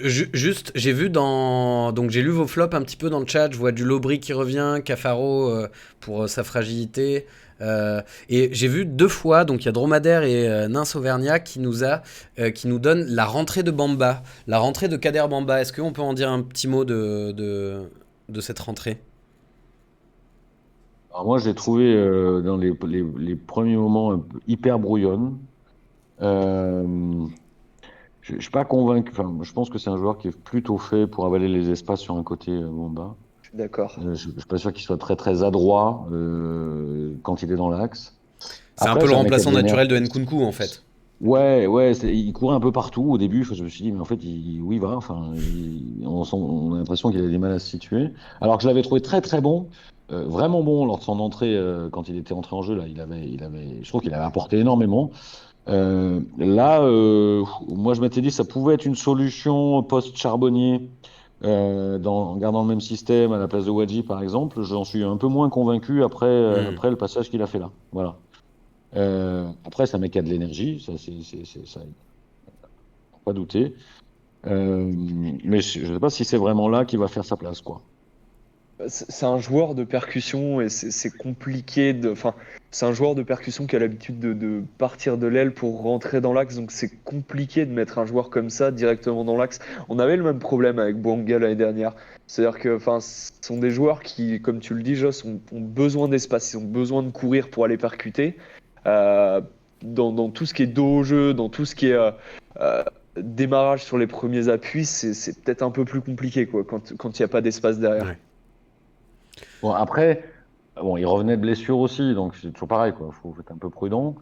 S2: Juste, j'ai vu donc j'ai lu vos flops un petit peu dans le chat. Je vois du Lobry qui revient, Cafaro pour sa fragilité. Et j'ai vu 2 fois, donc il y a Dromadaire et Nins Auvergnat qui nous donne la rentrée de Bamba, la rentrée de Kader Bamba. Est-ce qu'on peut en dire un petit mot de cette rentrée?
S3: Alors moi, je l'ai trouvé dans les premiers moments un peu hyper brouillonne. Euh, je suis pas convaincu. Enfin, je pense que c'est un joueur qui est plutôt fait pour avaler les espaces sur un côté Bamba.
S4: Je suis d'accord.
S3: Je suis pas sûr qu'il soit très très adroit quand il est dans l'axe.
S2: C'est un
S3: Après,
S2: peu le
S3: c'est un mec qui a de
S2: remplaçant naturel de
S3: l'énergie.
S2: Nkunku en fait.
S3: Ouais, il courait un peu partout au début. Je me suis dit, mais en fait, où il va? Enfin, on a l'impression qu'il a des mal à se situer. Alors que je l'avais trouvé très très bon, vraiment bon lors de son entrée quand il était entré en jeu. Là, je trouve qu'il avait apporté énormément. Là, moi, je m'étais dit, ça pouvait être une solution post-Charbonnier, en gardant le même système à la place de Wadji, par exemple. J'en suis un peu moins convaincu après le passage qu'il a fait là. Voilà. Après, c'est un mec qui a de l'énergie, ça, faut pas douter. Mais je ne sais pas si c'est vraiment là qu'il va faire sa place, quoi.
S4: C'est un joueur de percussion et c'est compliqué de. Enfin, c'est un joueur de percussion qui a l'habitude de partir de l'aile pour rentrer dans l'axe, donc c'est compliqué de mettre un joueur comme ça directement dans l'axe. On avait le même problème avec Bouanga l'année dernière. C'est-à-dire que, enfin, ce sont des joueurs qui, comme tu le dis, Joss, ont besoin d'espace, ils ont besoin de courir pour aller percuter. Euh, dans tout ce qui est dos au jeu, dans tout ce qui est euh, démarrage sur les premiers appuis, c'est peut-être un peu plus compliqué, quoi, quand il n'y a pas d'espace derrière.
S2: Ouais.
S3: Bon, après, bon, il revenait de blessure aussi, donc c'est toujours pareil, quoi. Faut être un peu prudent.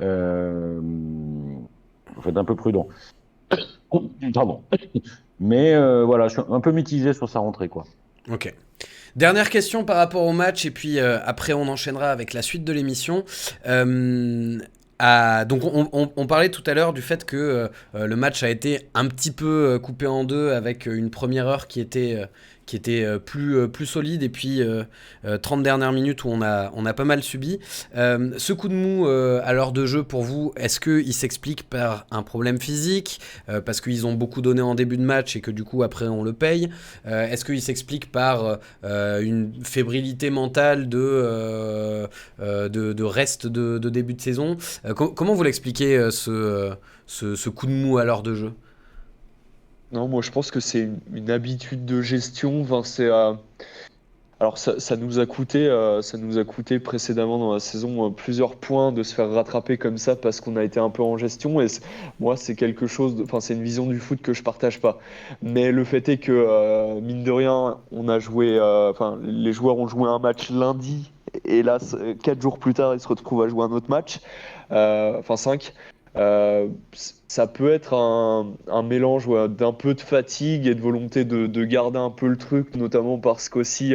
S3: Euh, faut être un peu prudent. Pardon. Mais voilà, je suis un peu mitigé sur sa rentrée, quoi.
S2: Ok. Dernière question par rapport au match, et puis après on enchaînera avec la suite de l'émission. Donc on parlait tout à l'heure du fait que le match a été un petit peu coupé en deux avec une première heure qui était plus solide, et puis 30 dernières minutes où on a pas mal subi. Ce coup de mou à l'heure de jeu pour vous, est-ce qu'il s'explique par un problème physique, parce qu'ils ont beaucoup donné en début de match et que du coup après on le paye? Est-ce qu'il s'explique par une fébrilité mentale de reste de début de saison? Comment vous l'expliquez ce coup de mou à l'heure de jeu?
S4: Non, moi je pense que c'est une habitude de gestion. Enfin, alors ça nous a coûté précédemment dans la saison plusieurs points de se faire rattraper comme ça parce qu'on a été un peu en gestion. Et moi c'est quelque chose, enfin c'est une vision du foot que je partage pas. Mais le fait est que mine de rien, on a joué, enfin les joueurs ont joué un match lundi et là 4 jours plus tard ils se retrouvent à jouer un autre match, enfin 5. Ça peut être un mélange, ouais, d'un peu de fatigue et de volonté de garder un peu le truc, notamment parce qu'aussi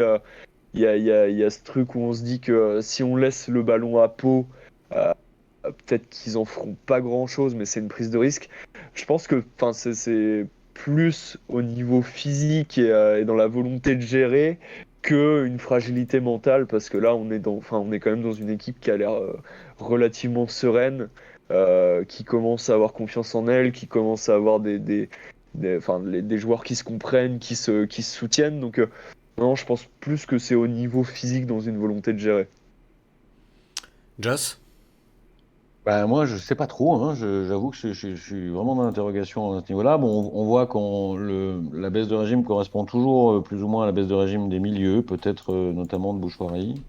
S4: il y a ce truc où on se dit que si on laisse le ballon à Pau, euh, peut-être qu'ils en feront pas grand-chose, mais c'est une prise de risque. Je pense que, enfin, c'est plus au niveau physique et dans la volonté de gérer qu'une fragilité mentale, parce que là, on est quand même dans une équipe qui a l'air relativement sereine, qui commence à avoir confiance en elle, qui commence à avoir des joueurs qui se comprennent, qui se soutiennent. Donc, non, je pense plus que c'est au niveau physique dans une volonté de gérer.
S2: Joss?
S3: Ben, moi, je sais pas trop, hein. J'avoue que je suis vraiment dans l'interrogation à ce niveau-là. Bon, on voit la baisse de régime correspond toujours plus ou moins à la baisse de régime des milieux, peut-être notamment de Bouchoirie.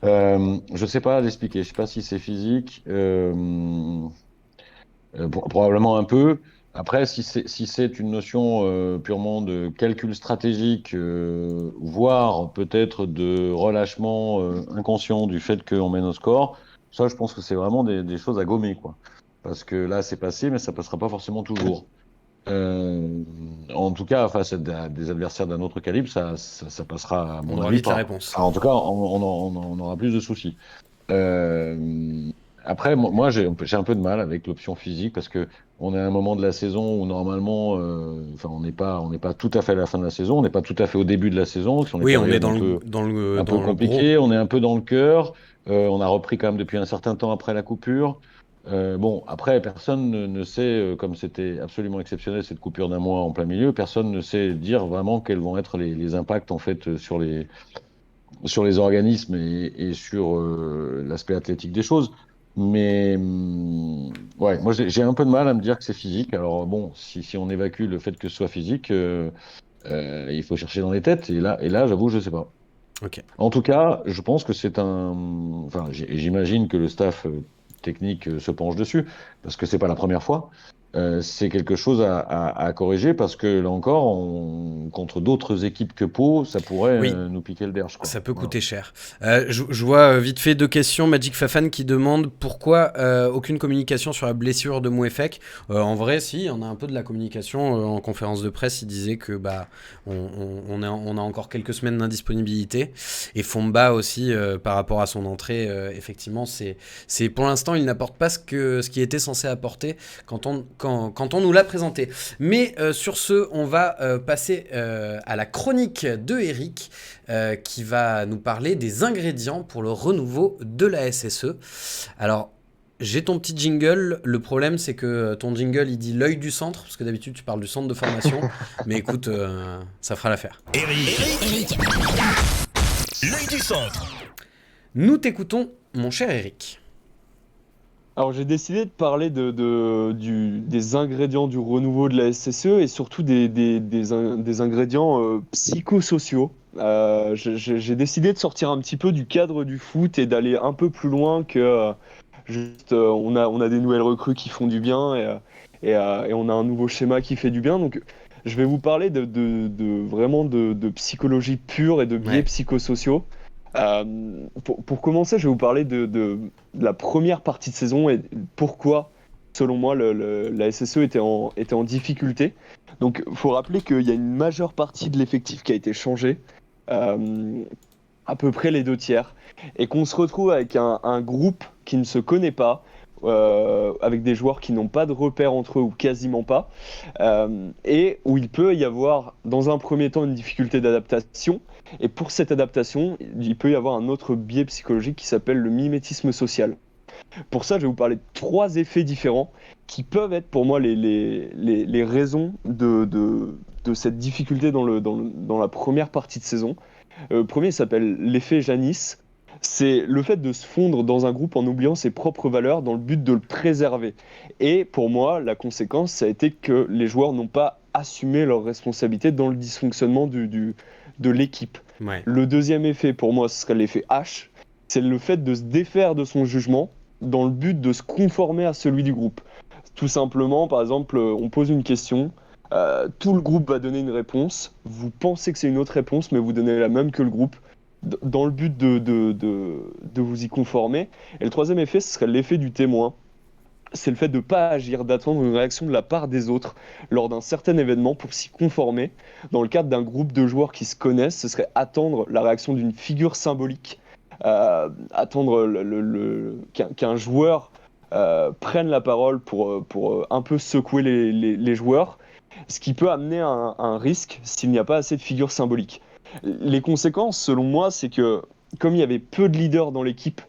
S3: Je sais pas l'expliquer. Je sais pas si c'est physique. Probablement un peu. Après, si c'est une notion purement de calcul stratégique, voire peut-être de relâchement inconscient du fait qu'on mène au score, ça, je pense que c'est vraiment des choses à gommer, quoi. Parce que là, c'est passé, mais ça passera pas forcément toujours. En tout cas, face à des adversaires d'un autre calibre, ça passera, à
S2: On
S3: mon
S2: aura
S3: avis,
S2: vite la
S3: pas.
S2: réponse.
S3: Enfin, en tout cas, on aura plus de soucis. Après, moi, j'ai un peu de mal avec l'option physique parce que on est à un moment de la saison où normalement, enfin, on n'est pas tout à fait à la fin de la saison, on n'est pas tout à fait au début de la saison. C'est une
S2: Oui, on est
S3: période un peu
S2: dans le gros.
S3: compliquée, on est un peu dans le cœur. On a repris quand même depuis un certain temps après la coupure. Bon, après, personne ne sait, comme c'était absolument exceptionnel cette coupure d'un mois en plein milieu, personne ne sait dire vraiment quels vont être les impacts en fait sur les organismes et sur l'aspect athlétique des choses. Mais ouais, moi j'ai un peu de mal à me dire que c'est physique. Alors bon, si on évacue le fait que ce soit physique, il faut chercher dans les têtes. Et là, j'avoue, je sais pas.
S2: Ok.
S3: En tout cas, je pense que c'est un. Enfin, j'imagine que le staff technique se penche dessus parce que c'est pas la première fois. C'est quelque chose à corriger parce que là encore, contre d'autres équipes que Pau, ça pourrait
S2: Oui.
S3: nous piquer le derche, quoi.
S2: Ça peut
S3: Voilà.
S2: coûter cher. Je vois vite fait 2 questions. Magic Fafan qui demande pourquoi aucune communication sur la blessure de Mouefek. En vrai, si, il y en a un peu de la communication. En conférence de presse, il disait que on a encore quelques semaines d'indisponibilité. Et Fomba aussi, par rapport à son entrée, effectivement, c'est pour l'instant, il n'apporte pas ce qui était censé apporter quand on nous l'a présenté. Mais sur ce, on va passer à la chronique de Eric. Qui va nous parler des ingrédients pour le renouveau de la SSE. Alors, j'ai ton petit jingle. Le problème, c'est que ton jingle, il dit l'œil du centre, parce que d'habitude, tu parles du centre de formation. Mais écoute, ça fera l'affaire.
S1: Eric, l'œil du centre.
S2: Nous t'écoutons, mon cher Eric.
S4: Alors j'ai décidé de parler des ingrédients du renouveau de la SSE et surtout des ingrédients psychosociaux. J'ai décidé de sortir un petit peu du cadre du foot et d'aller un peu plus loin que juste on a des nouvelles recrues qui font du bien et on a un nouveau schéma qui fait du bien. Donc je vais vous parler vraiment de psychologie pure et de biais psychosociaux. Pour commencer, je vais vous parler de la première partie de saison et pourquoi, selon moi, la SSE était en difficulté. Donc, il faut rappeler qu'il y a une majeure partie de l'effectif qui a été changée, à peu près les 2/3, et qu'on se retrouve avec un groupe qui ne se connaît pas, avec des joueurs qui n'ont pas de repères entre eux ou quasiment pas, et où il peut y avoir, dans un premier temps, une difficulté d'adaptation. Et pour cette adaptation, il peut y avoir un autre biais psychologique qui s'appelle le mimétisme social. Pour ça, je vais vous parler de 3 effets différents qui peuvent être pour moi les raisons de cette difficulté dans la première partie de saison. Le premier s'appelle l'effet Janis. C'est le fait de se fondre dans un groupe en oubliant ses propres valeurs dans le but de le préserver. Et pour moi, la conséquence, ça a été que les joueurs n'ont pas assumé leurs responsabilités dans le dysfonctionnement de l'équipe.
S2: Ouais.
S4: Le deuxième effet, pour moi, ce serait l'effet H. C'est le fait de se défaire de son jugement dans le but de se conformer à celui du groupe. Tout simplement, par exemple, on pose une question, tout le groupe va donner une réponse, vous pensez que c'est une autre réponse, mais vous donnez la même que le groupe, dans le but de vous y conformer. Et le troisième effet, ce serait l'effet du témoin. C'est le fait de ne pas agir, d'attendre une réaction de la part des autres lors d'un certain événement pour s'y conformer. Dans le cadre d'un groupe de joueurs qui se connaissent, ce serait attendre la réaction d'une figure symbolique, attendre qu'un joueur prenne la parole pour un peu secouer les joueurs. ce qui peut amener un risque s'il n'y a pas assez de figures symboliques. Les conséquences, selon moi, c'est que comme il y avait peu de leaders dans l'équipe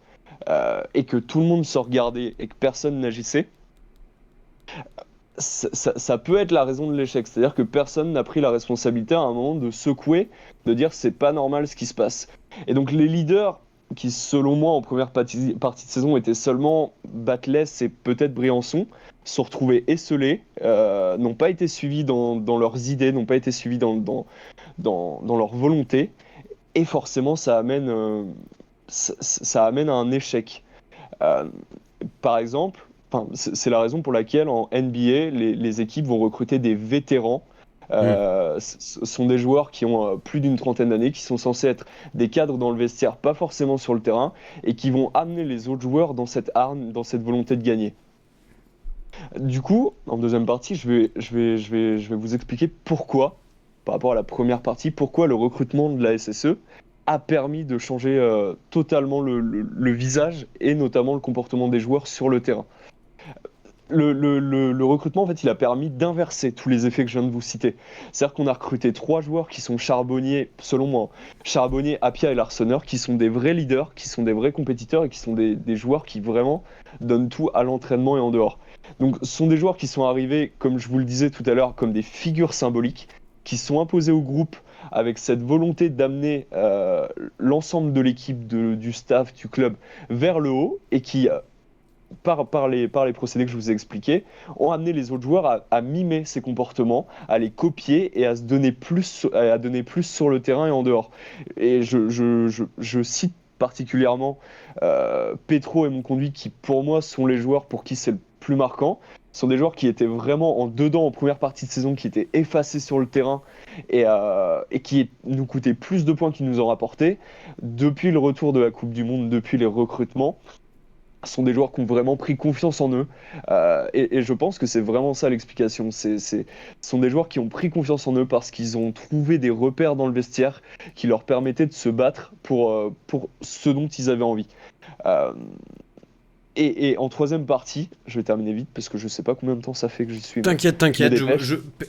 S4: et que tout le monde se regardait et que personne n'agissait, ça peut être la raison de l'échec. C'est-à-dire que personne n'a pris la responsabilité à un moment de secouer, de dire c'est pas normal ce qui se passe. Et donc les leaders qui, selon moi, en première partie de saison étaient seulement Batles et peut-être Briançon, se sont retrouvés esselés, n'ont pas été suivis dans leurs idées, n'ont pas été suivis dans leur volonté. Et forcément, ça amène à un échec. Euh, Par exemple, c'est la raison pour laquelle en NBA, les équipes vont recruter des vétérans. Ce sont des joueurs qui ont plus d'une trentaine d'années, qui sont censés être des cadres dans le vestiaire, pas forcément sur le terrain, et qui vont amener les autres joueurs dans cette arme, dans cette volonté de gagner. Du coup, en deuxième partie, je vais vous expliquer pourquoi, par rapport à la première partie, pourquoi le recrutement de la SSE a permis de changer totalement le visage et notamment le comportement des joueurs sur le terrain. Le recrutement, en fait, il a permis d'inverser tous les effets que je viens de vous citer. C'est-à-dire qu'on a recruté 3 joueurs qui sont charbonniers, selon moi, Charbonnier, Appia et Larsonneur, qui sont des vrais leaders, qui sont des vrais compétiteurs et qui sont des joueurs qui vraiment donnent tout à l'entraînement et en dehors. Donc, ce sont des joueurs qui sont arrivés, comme je vous le disais tout à l'heure, comme des figures symboliques, qui sont imposés au groupe avec cette volonté d'amener l'ensemble de l'équipe, du staff, du club vers le haut et qui, par les procédés que je vous ai expliqués, ont amené les autres joueurs à mimer ces comportements, à les copier et à donner plus sur le terrain et en dehors. Et je cite particulièrement Petro et Monconduit qui, pour moi, sont les joueurs pour qui c'est le plus marquant. Ce sont des joueurs qui étaient vraiment en dedans en première partie de saison, qui étaient effacés sur le terrain et qui nous coûtaient plus de points qu'ils nous ont rapporté. Depuis le retour de la Coupe du Monde, depuis les recrutements, ce sont des joueurs qui ont vraiment pris confiance en eux. Et je pense que c'est vraiment ça l'explication. Ce sont des joueurs qui ont pris confiance en eux parce qu'ils ont trouvé des repères dans le vestiaire qui leur permettaient de se battre pour ce dont ils avaient envie. Et en troisième partie, je vais terminer vite parce que je sais pas combien de temps ça fait que j'y suis.
S2: T'inquiète,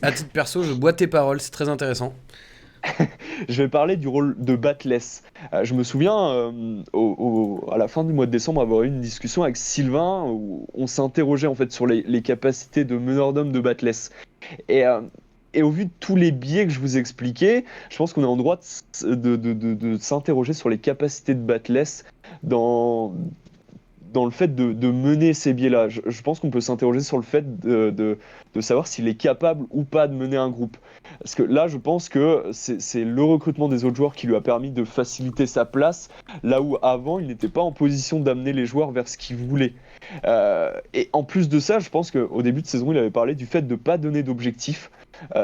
S2: à titre perso, je bois tes paroles, c'est très intéressant.
S4: Je vais parler du rôle de Batles. Je me souviens, à la fin du mois de décembre, avoir eu une discussion avec Sylvain où on s'interrogeait en fait sur les capacités de meneur d'homme de Batles. Et au vu de tous les biais que je vous ai expliqués, je pense qu'on est en droit de s'interroger sur les capacités de Batles dans le fait de mener ces biais-là. Je pense qu'on peut s'interroger sur le fait de savoir s'il est capable ou pas de mener un groupe. Parce que là, je pense que c'est le recrutement des autres joueurs qui lui a permis de faciliter sa place, là où avant, il n'était pas en position d'amener les joueurs vers ce qu'il voulait. Et en plus de ça, je pense qu'au début de saison, il avait parlé du fait de ne pas donner d'objectifs.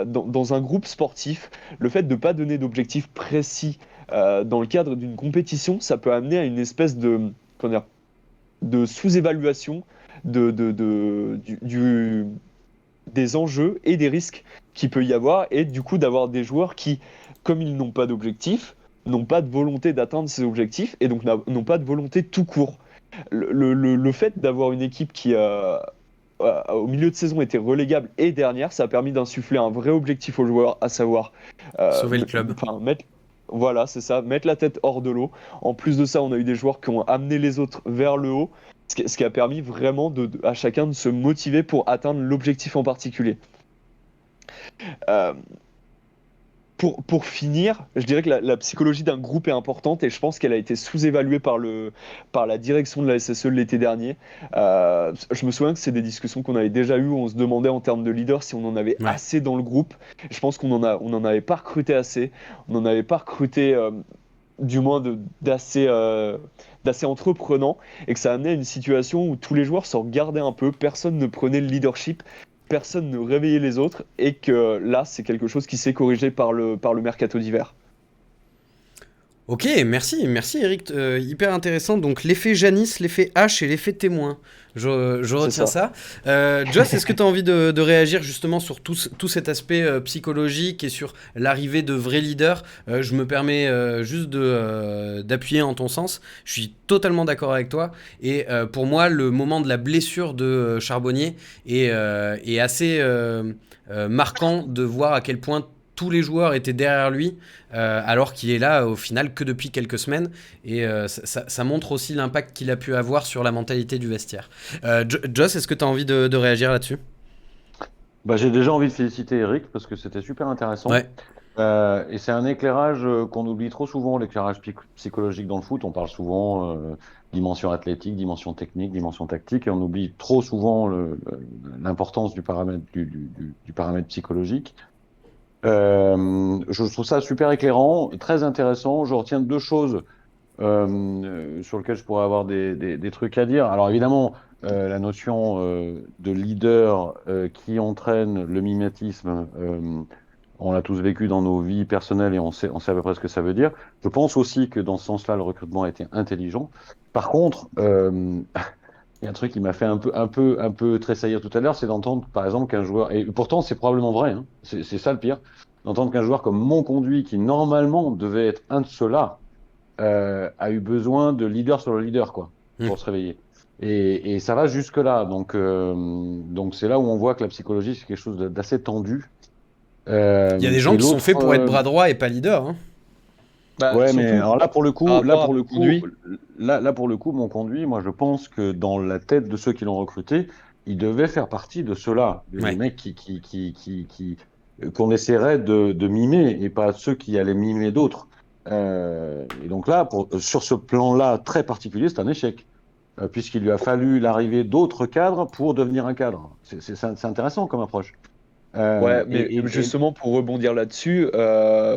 S4: Dans un groupe sportif, le fait de ne pas donner d'objectifs précis dans le cadre d'une compétition, ça peut amener à une espèce de sous-évaluation des enjeux et des risques qu'il peut y avoir, et du coup d'avoir des joueurs qui, comme ils n'ont pas d'objectif, n'ont pas de volonté d'atteindre ces objectifs, et donc n'ont pas de volonté tout court. Le fait d'avoir une équipe qui au milieu de saison était relégable et dernière, ça a permis d'insuffler un vrai objectif aux joueurs, à savoir
S2: sauver le club.
S4: Voilà, c'est ça, mettre la tête hors de l'eau. En plus de ça, on a eu des joueurs qui ont amené les autres vers le haut, ce qui a permis vraiment à chacun de se motiver pour atteindre l'objectif en particulier. Pour finir, je dirais que la psychologie d'un groupe est importante et je pense qu'elle a été sous-évaluée par la direction de la SSE l'été dernier. Je me souviens que c'est des discussions qu'on avait déjà eues où on se demandait en termes de leader si on en avait assez dans le groupe. Je pense qu'on n'en avait pas recruté assez. On n'en avait pas recruté du moins d'assez entreprenant, et que ça amenait à une situation où tous les joueurs se regardaient un peu, personne ne prenait le leadership, personne ne réveillait les autres, et que là, c'est quelque chose qui s'est corrigé par le mercato d'hiver.
S2: Ok, merci Eric, hyper intéressant. Donc l'effet Janis, l'effet H et l'effet témoin. Je retiens ça. Joss, est-ce que tu as envie de réagir justement sur tout cet aspect psychologique et sur l'arrivée de vrais leaders? Je me permets juste d'appuyer en ton sens. Je suis totalement d'accord avec toi. Et pour moi, le moment de la blessure de Charbonnier est assez marquant de voir à quel point tous les joueurs étaient derrière lui, alors qu'il est là au final que depuis quelques semaines, et ça montre aussi l'impact qu'il a pu avoir sur la mentalité du vestiaire. Joss, est-ce que tu as envie de réagir là-dessus?
S3: J'ai déjà envie de féliciter Eric parce que c'était super intéressant.
S2: Ouais.
S3: Et c'est un éclairage qu'on oublie trop souvent, l'éclairage psychologique dans le foot. On parle souvent dimension athlétique, dimension technique, dimension tactique, et on oublie trop souvent l'importance du paramètre du paramètre psychologique. Je trouve ça super éclairant, très intéressant. Je retiens deux choses sur lesquelles je pourrais avoir des trucs à dire. Alors évidemment, la notion de leader qui entraîne le mimétisme, on l'a tous vécu dans nos vies personnelles et on sait à peu près ce que ça veut dire. Je pense aussi que dans ce sens-là, le recrutement a été intelligent. Par contre, il y a un truc qui m'a fait un peu tressaillir tout à l'heure, c'est d'entendre, par exemple, qu'un joueur, et pourtant c'est probablement vrai, hein, c'est ça le pire, d'entendre qu'un joueur comme Monconduit, qui normalement devait être un de ceux-là, a eu besoin de leader sur le leader, quoi, pour se réveiller. Et ça va jusque-là, donc c'est là où on voit que la psychologie, c'est quelque chose d'assez tendu.
S2: Il y a des gens qui sont faits pour être bras droit et pas leader, hein.
S3: Ouais, mais alors là pour le coup, Monconduit, moi je pense que dans la tête de ceux qui l'ont recruté, il devait faire partie de ceux-là, les mecs qu'on essaierait de mimer et pas ceux qui allaient mimer d'autres. Et donc là, sur ce plan-là très particulier, c'est un échec, puisqu'il lui a fallu l'arrivée d'autres cadres pour devenir un cadre. C'est intéressant comme approche.
S4: Mais justement pour rebondir là-dessus,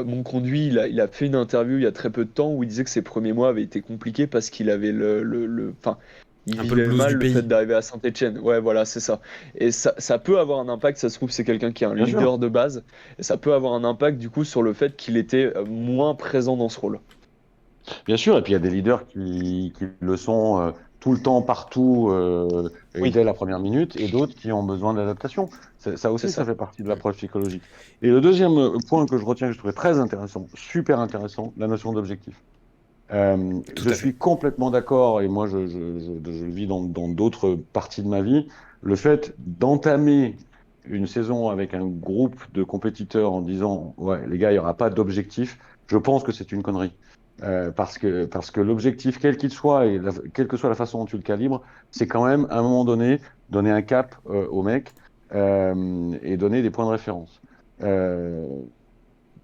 S4: Monconduit, il a fait une interview il y a très peu de temps où il disait que ses premiers mois avaient été compliqués parce qu'il avait il vivait mal le fait d'arriver à Saint-Etienne. Ouais, voilà, c'est ça. Et ça peut avoir un impact, ça se trouve, c'est quelqu'un qui est un leader de base, et ça peut avoir un impact du coup sur le fait qu'il était moins présent dans ce rôle.
S3: Bien sûr, et puis il y a des leaders qui le sont tout le temps, partout, dès la première minute, et d'autres qui ont besoin d'adaptation. Ça aussi, ça fait partie de l'approche psychologique. Et le deuxième point que je retiens, que je trouvais très intéressant, super intéressant, la notion d'objectif. Je suis complètement d'accord, et moi je le vis dans d'autres parties de ma vie, le fait d'entamer une saison avec un groupe de compétiteurs en disant « Ouais, les gars, il n'y aura pas d'objectif », je pense que c'est une connerie. Parce que l'objectif, quel qu'il soit, et quelle que soit la façon dont tu le calibres, c'est quand même, à un moment donné, donner un cap aux mecs et donner des points de référence.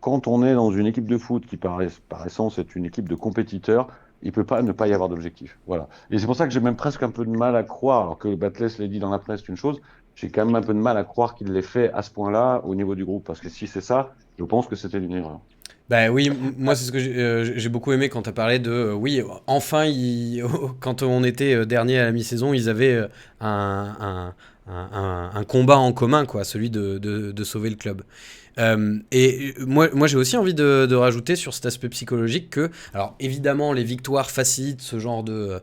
S3: Quand on est dans une équipe de foot qui, par essence, est une équipe de compétiteurs, il ne peut pas ne pas y avoir d'objectif. Voilà. Et c'est pour ça que j'ai même presque un peu de mal à croire, alors que Batles l'a dit dans la presse, c'est une chose, j'ai quand même un peu de mal à croire qu'il l'ait fait à ce point-là au niveau du groupe. Parce que si c'est ça, je pense que c'était une erreur.
S2: Bah oui, moi c'est ce que j'ai beaucoup aimé quand tu as parlé de oui, enfin quand on était dernier à la mi-saison, ils avaient un combat en commun, quoi, celui de sauver le club. Et moi j'ai aussi envie de rajouter sur cet aspect psychologique que, alors évidemment les victoires facilitent ce genre de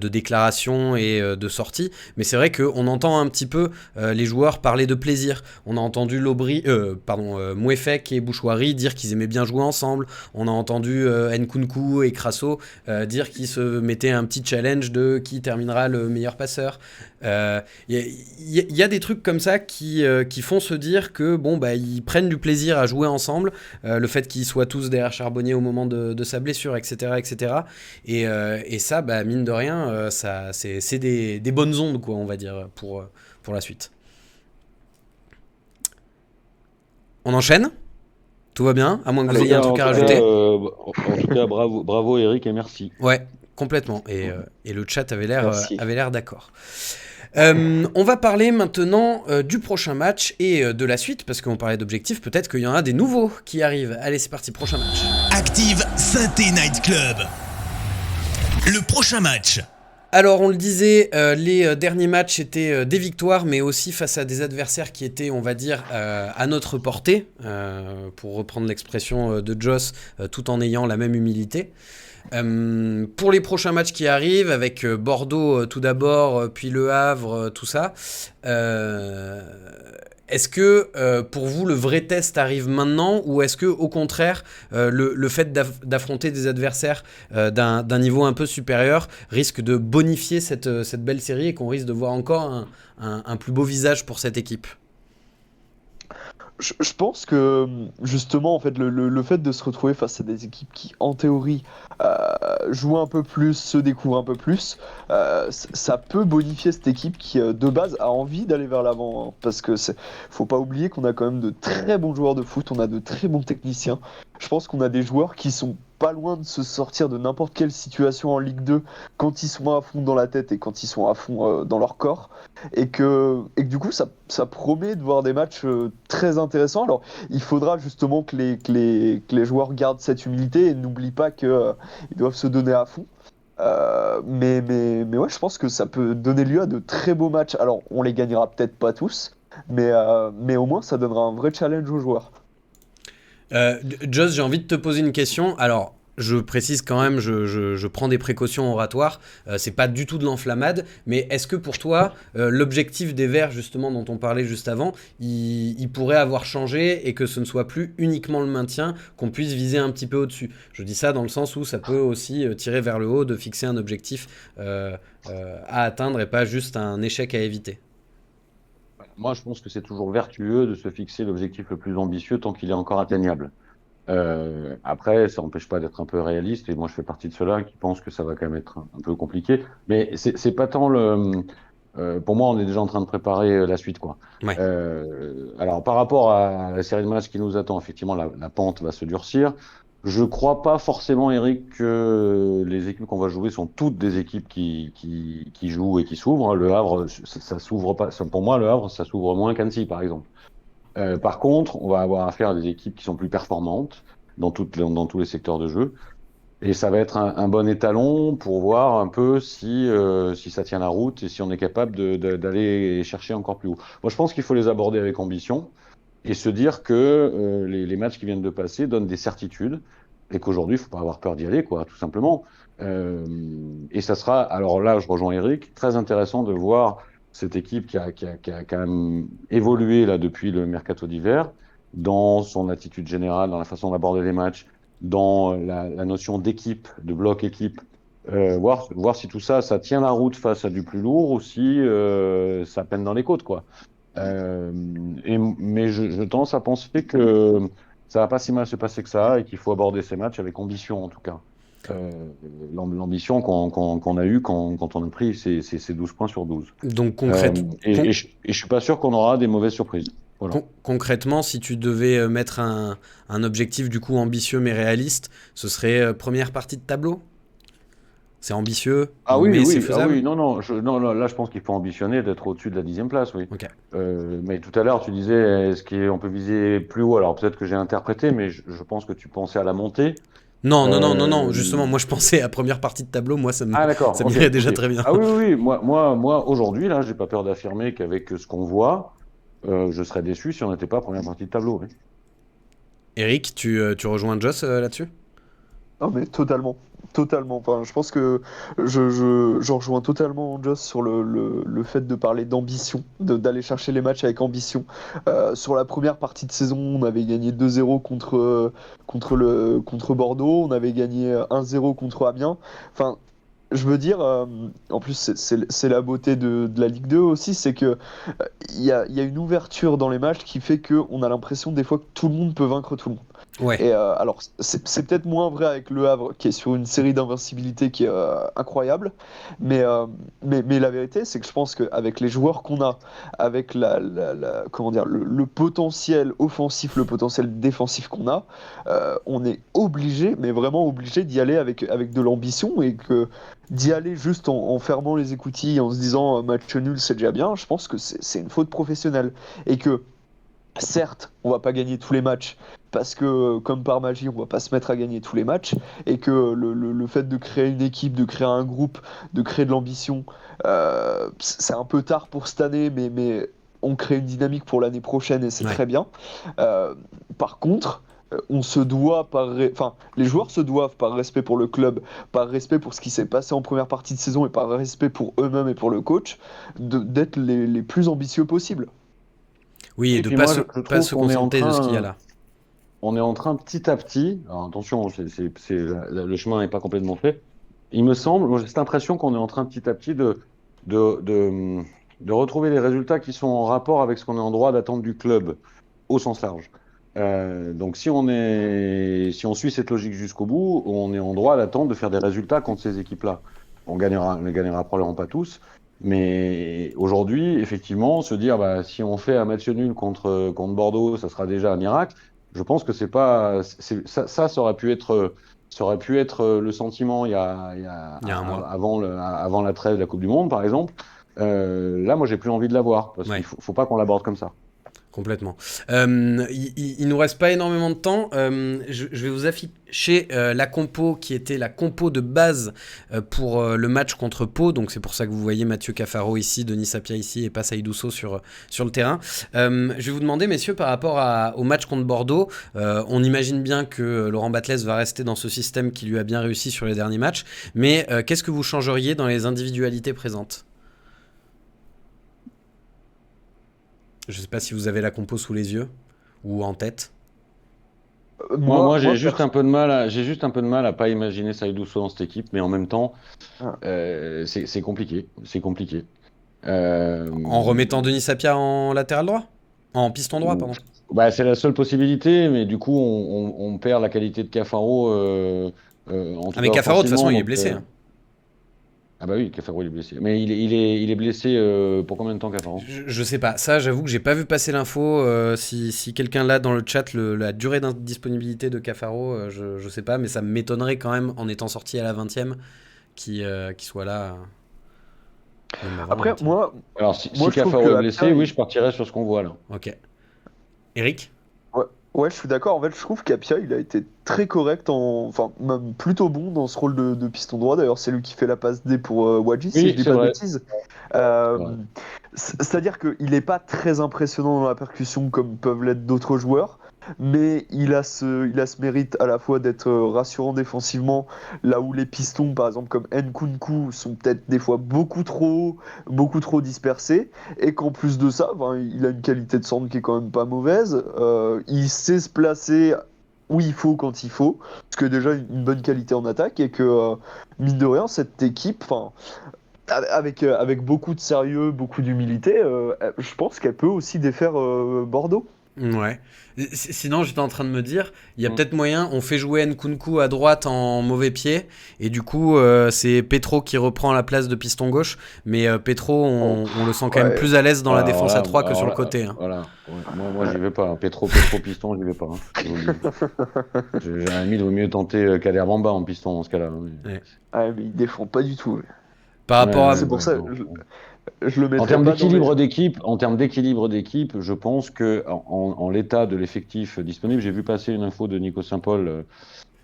S2: déclarations et de sorties, mais c'est vrai qu'on entend un petit peu les joueurs parler de plaisir. On a entendu Mouefek et Bouchouari dire qu'ils aimaient bien jouer ensemble. On a entendu Nkunku et Crasso dire qu'ils se mettaient un petit challenge de qui terminera le meilleur passeur. Il y a des trucs comme ça qui font se dire que ils prennent du plaisir à jouer ensemble, le fait qu'ils soient tous derrière Charbonnier au moment de sa blessure, etc. Et ça, mine de rien, c'est des bonnes ondes, quoi, on va dire, pour la suite. On enchaîne ? Tout va bien ? À moins que vous ayez un truc à rajouter.
S3: En tout cas, bravo Eric et merci.
S2: Ouais, complètement. Et le chat avait l'air d'accord. On va parler maintenant du prochain match et de la suite, parce qu'on parlait d'objectifs, peut-être qu'il y en a des nouveaux qui arrivent. Allez, c'est parti, prochain match.
S1: Active Saint-Étienne Night Club. Le prochain match.
S2: Alors, on le disait, les derniers matchs étaient des victoires, mais aussi face à des adversaires qui étaient, on va dire, à notre portée, pour reprendre l'expression de Joss, tout en ayant la même humilité. Pour les prochains matchs qui arrivent, avec Bordeaux tout d'abord, puis Le Havre, tout ça, est-ce que pour vous le vrai test arrive maintenant, ou est-ce que au contraire le fait d'affronter des adversaires d'un niveau un peu supérieur risque de bonifier cette belle série et qu'on risque de voir encore un plus beau visage pour cette équipe?
S4: Je pense que justement, en fait, le fait de se retrouver face à des équipes qui, en théorie, jouent un peu plus, se découvrent un peu plus, ça peut bonifier cette équipe qui, de base, a envie d'aller vers l'avant, hein, parce que faut pas oublier qu'on a quand même de très bons joueurs de foot, on a de très bons techniciens. Je pense qu'on a des joueurs qui sont pas loin de se sortir de n'importe quelle situation en Ligue 2 quand ils sont à fond dans la tête et quand ils sont à fond dans leur corps. Et que du coup, ça promet de voir des matchs très intéressants. Alors, il faudra justement que les joueurs gardent cette humilité et n'oublient pas qu'ils doivent se donner à fond. Mais ouais, je pense que ça peut donner lieu à de très beaux matchs. Alors, on les gagnera peut-être pas tous, mais au moins, ça donnera un vrai challenge aux joueurs.
S2: Joss, j'ai envie de te poser une question. Alors, je précise quand même, je prends des précautions oratoires. C'est pas du tout de l'enflammade, mais est-ce que pour toi, l'objectif des Verts, justement, dont on parlait juste avant, il pourrait avoir changé et que ce ne soit plus uniquement le maintien, qu'on puisse viser un petit peu au-dessus? Je dis ça dans le sens où ça peut aussi tirer vers le haut, de fixer un objectif à atteindre et pas juste un échec à éviter.
S3: Moi, je pense que c'est toujours vertueux de se fixer l'objectif le plus ambitieux tant qu'il est encore atteignable. Après, ça n'empêche pas d'être un peu réaliste, et moi je fais partie de ceux-là qui pensent que ça va quand même être un peu compliqué. Mais c'est pas tant le. Pour moi, on est déjà en train de préparer la suite, quoi.
S2: Ouais.
S3: Alors, par rapport à la série de matchs qui nous attend, effectivement, la pente va se durcir. Je crois pas forcément, Eric, que les équipes qu'on va jouer sont toutes des équipes qui jouent et qui s'ouvrent. Le Havre, ça s'ouvre pas. Pour moi, le Havre, ça s'ouvre moins qu'Annecy, par exemple. Par contre, on va avoir affaire à des équipes qui sont plus performantes dans tous les secteurs de jeu. Et ça va être un bon étalon pour voir un peu si ça tient la route et si on est capable d'aller chercher encore plus haut. Moi, je pense qu'il faut les aborder avec ambition et se dire que les matchs qui viennent de passer donnent des certitudes et qu'aujourd'hui, il ne faut pas avoir peur d'y aller, quoi, tout simplement. Et ça sera, alors là, je rejoins Eric, très intéressant de voir cette équipe qui a quand même évolué là depuis le mercato d'hiver dans son attitude générale, dans la façon d'aborder les matchs, dans la notion d'équipe, de bloc équipe, voir si tout ça, ça tient la route face à du plus lourd ou si ça peine dans les côtes, quoi. Mais je tendance à penser que ça va pas si mal se passer que ça et qu'il faut aborder ces matchs avec ambition, en tout cas. L'ambition qu'on a eue quand on a pris ces 12 points sur 12.
S2: Donc
S3: Et je suis pas sûr qu'on aura des mauvaises surprises. Voilà.
S2: Concrètement, si tu devais mettre un objectif du coup ambitieux mais réaliste, ce serait première partie de tableau? C'est ambitieux,
S3: Ah oui,
S2: mais
S3: oui,
S2: c'est
S3: ah
S2: faisable?
S3: oui, non, là je pense qu'il faut ambitionner d'être au-dessus de la 10e place, oui.
S2: Ok.
S3: Mais tout à l'heure tu disais, est-ce qu'on peut viser plus haut? Alors peut-être que j'ai interprété, mais je pense que tu pensais à la montée.
S2: Non,
S3: Euh,
S2: justement, moi je pensais à première partie de tableau, moi
S3: Ah d'accord,
S2: ça
S3: ok,
S2: m'irait déjà
S3: ok.
S2: très bien.
S3: Ah oui, oui, oui, moi aujourd'hui, là, j'ai pas peur d'affirmer qu'avec ce qu'on voit, je serais déçu si on n'était pas première partie de tableau, oui.
S2: Eric, tu rejoins Joss là-dessus?
S4: Non, mais totalement. Totalement. Enfin, je pense que je rejoins totalement Joss sur le fait de parler d'ambition, d'aller chercher les matchs avec ambition. Sur la première partie de saison, on avait gagné 2-0 contre Bordeaux, on avait gagné 1-0 contre Amiens. Enfin, je veux dire, en plus, c'est la beauté de la Ligue 2 aussi, c'est que il y a une ouverture dans les matchs qui fait qu'on a l'impression des fois que tout le monde peut vaincre tout le monde.
S2: Ouais.
S4: Et alors, c'est peut-être moins vrai avec Le Havre, qui est sur une série d'invincibilité qui est incroyable, mais la vérité, c'est que je pense qu'avec les joueurs qu'on a, avec comment dire, le potentiel offensif, le potentiel défensif qu'on a, on est obligé, mais vraiment obligé d'y aller avec de l'ambition et que d'y aller juste en fermant les écoutilles, en se disant match nul, c'est déjà bien, je pense que c'est une faute professionnelle. Et que certes, on va pas gagner tous les matchs parce que, comme par magie, on va pas se mettre à gagner tous les matchs et que le fait de créer une équipe, de créer un groupe, de créer de l'ambition, c'est un peu tard pour cette année, mais on crée une dynamique pour l'année prochaine et c'est
S2: Ouais.
S4: très bien. Euh, Par contre, on se doit enfin, les joueurs se doivent par respect pour le club, par respect pour ce qui s'est passé en première partie de saison et par respect pour eux-mêmes et pour le coach, d'être les plus ambitieux possibles.
S2: Oui, et
S3: Et
S2: de
S3: puis
S2: pas
S3: moi,
S2: se,
S3: je
S2: pas
S3: trouve
S2: se
S3: qu'on est en
S2: contenter de ce qu'il y a
S3: train,
S2: là.
S3: on est en train petit à petit, alors attention, le chemin n'est pas complètement fait. Il me semble, moi j'ai cette impression qu'on est en train petit à petit de, de, de retrouver des résultats qui sont en rapport avec ce qu'on est en droit d'attendre du club, au sens large. Donc si on suit cette logique jusqu'au bout, on est en droit d'attendre de faire des résultats contre ces équipes-là. On ne gagnera probablement pas tous, mais aujourd'hui, effectivement, se dire bah, si on fait un match nul contre Bordeaux, ça sera déjà un miracle. Je pense que c'est pas ça aurait pu être le sentiment
S2: Il y a un mois.
S3: avant la trêve de la Coupe du Monde, par exemple. Là, moi, j'ai plus envie de l'avoir parce
S2: Ouais.
S3: qu'il faut pas qu'on l'aborde comme ça.
S2: Complètement. Il nous reste pas énormément de temps. Je vais vous afficher la compo qui était la compo de base pour le match contre Pau. Donc c'est pour ça que vous voyez Mathieu Cafaro ici, Denis Sapia ici et pas Saïd Ousso sur le terrain. Je vais vous demander, messieurs, par rapport au match contre Bordeaux, on imagine bien que Laurent Batles va rester dans ce système qui lui a bien réussi sur les derniers matchs. Mais qu'est-ce que vous changeriez dans les individualités présentes ? Je ne sais pas si vous avez la compo sous les yeux ou en tête.
S3: Moi, j'ai juste un peu de mal à pas imaginer Saïd Ousso dans cette équipe, mais en même temps,
S4: Ah.
S3: c'est compliqué. C'est compliqué.
S2: En remettant Denis Sapia en latéral droit ? En piston droit, pardon.
S3: Bah, c'est la seule possibilité, mais du coup, on perd la qualité de Cafaro, en tout
S2: Ah mais
S3: cas
S2: Cafaro, de toute façon,
S3: offensivement.
S2: il est
S3: Donc,
S2: blessé. Hein.
S3: ah bah oui, Cafaro, il est blessé. Mais il est blessé pour combien de temps, Cafaro?
S2: Je sais pas. Ça, j'avoue que j'ai pas vu passer l'info. Si quelqu'un l'a dans le chat, la durée d'indisponibilité de Cafaro, je sais pas, mais ça m'étonnerait quand même, en étant sorti à la 20e, qu'il soit là. Même avant la
S4: Après,
S2: 20e.
S4: moi,
S3: Alors, si
S4: je trouve
S3: Cafaro
S4: que
S3: est blessé,
S4: Apia,
S3: oui, je partirais sur ce qu'on voit là.
S2: Ok. Eric ?
S4: ouais, ouais, je suis d'accord. En fait, je trouve qu'Apia, il a été très correct, enfin, même plutôt bon dans ce rôle de piston droit. D'ailleurs, c'est lui qui fait la passe D pour Wadji, si
S3: Oui,
S4: je dis
S3: c'est
S4: pas de
S3: vrai.
S4: bêtises.
S3: C'est vrai.
S4: C'est-à-dire qu'il n'est pas très impressionnant dans la percussion comme peuvent l'être d'autres joueurs, mais il a ce mérite à la fois d'être rassurant défensivement, là où les pistons, par exemple comme Nkunku, sont peut-être des fois beaucoup trop dispersés, et qu'en plus de ça, ben, il a une qualité de centre qui est quand même pas mauvaise. Il sait se placer où il faut quand il faut, ce qui est déjà une bonne qualité en attaque, et que mine de rien, cette équipe, enfin avec beaucoup de sérieux, beaucoup d'humilité, je pense qu'elle peut aussi défaire Bordeaux.
S2: Ouais. Sinon, j'étais en train de me dire, il y a
S3: Mm.
S2: peut-être moyen, on fait jouer Nkunku à droite en mauvais pied, et du coup, c'est Petro qui reprend la place de piston gauche, mais Petro, on le sent quand même
S4: Ouais.
S2: plus à l'aise dans la
S3: Alors
S2: défense
S3: là,
S2: à 3 que
S3: alors
S2: sur le
S3: là,
S2: côté. Hein.
S3: voilà. Ouais, moi, j'y vais pas. Hein. Petro, piston, j'y vais pas. Hein. Je vous le dis. J'ai un ami, il vaut mieux tenter Kader Bamba en piston dans ce cas-là. Hein.
S2: Ouais.
S4: Ah, mais il défend pas du tout.
S2: Par rapport à...
S4: C'est pour ça,
S3: Non.
S4: je le
S3: En
S4: mettrais
S3: termes
S4: pas dans les...
S3: d'équilibre d'équipe, je pense que en l'état de l'effectif disponible, j'ai vu passer une info de Nico Saint-Paul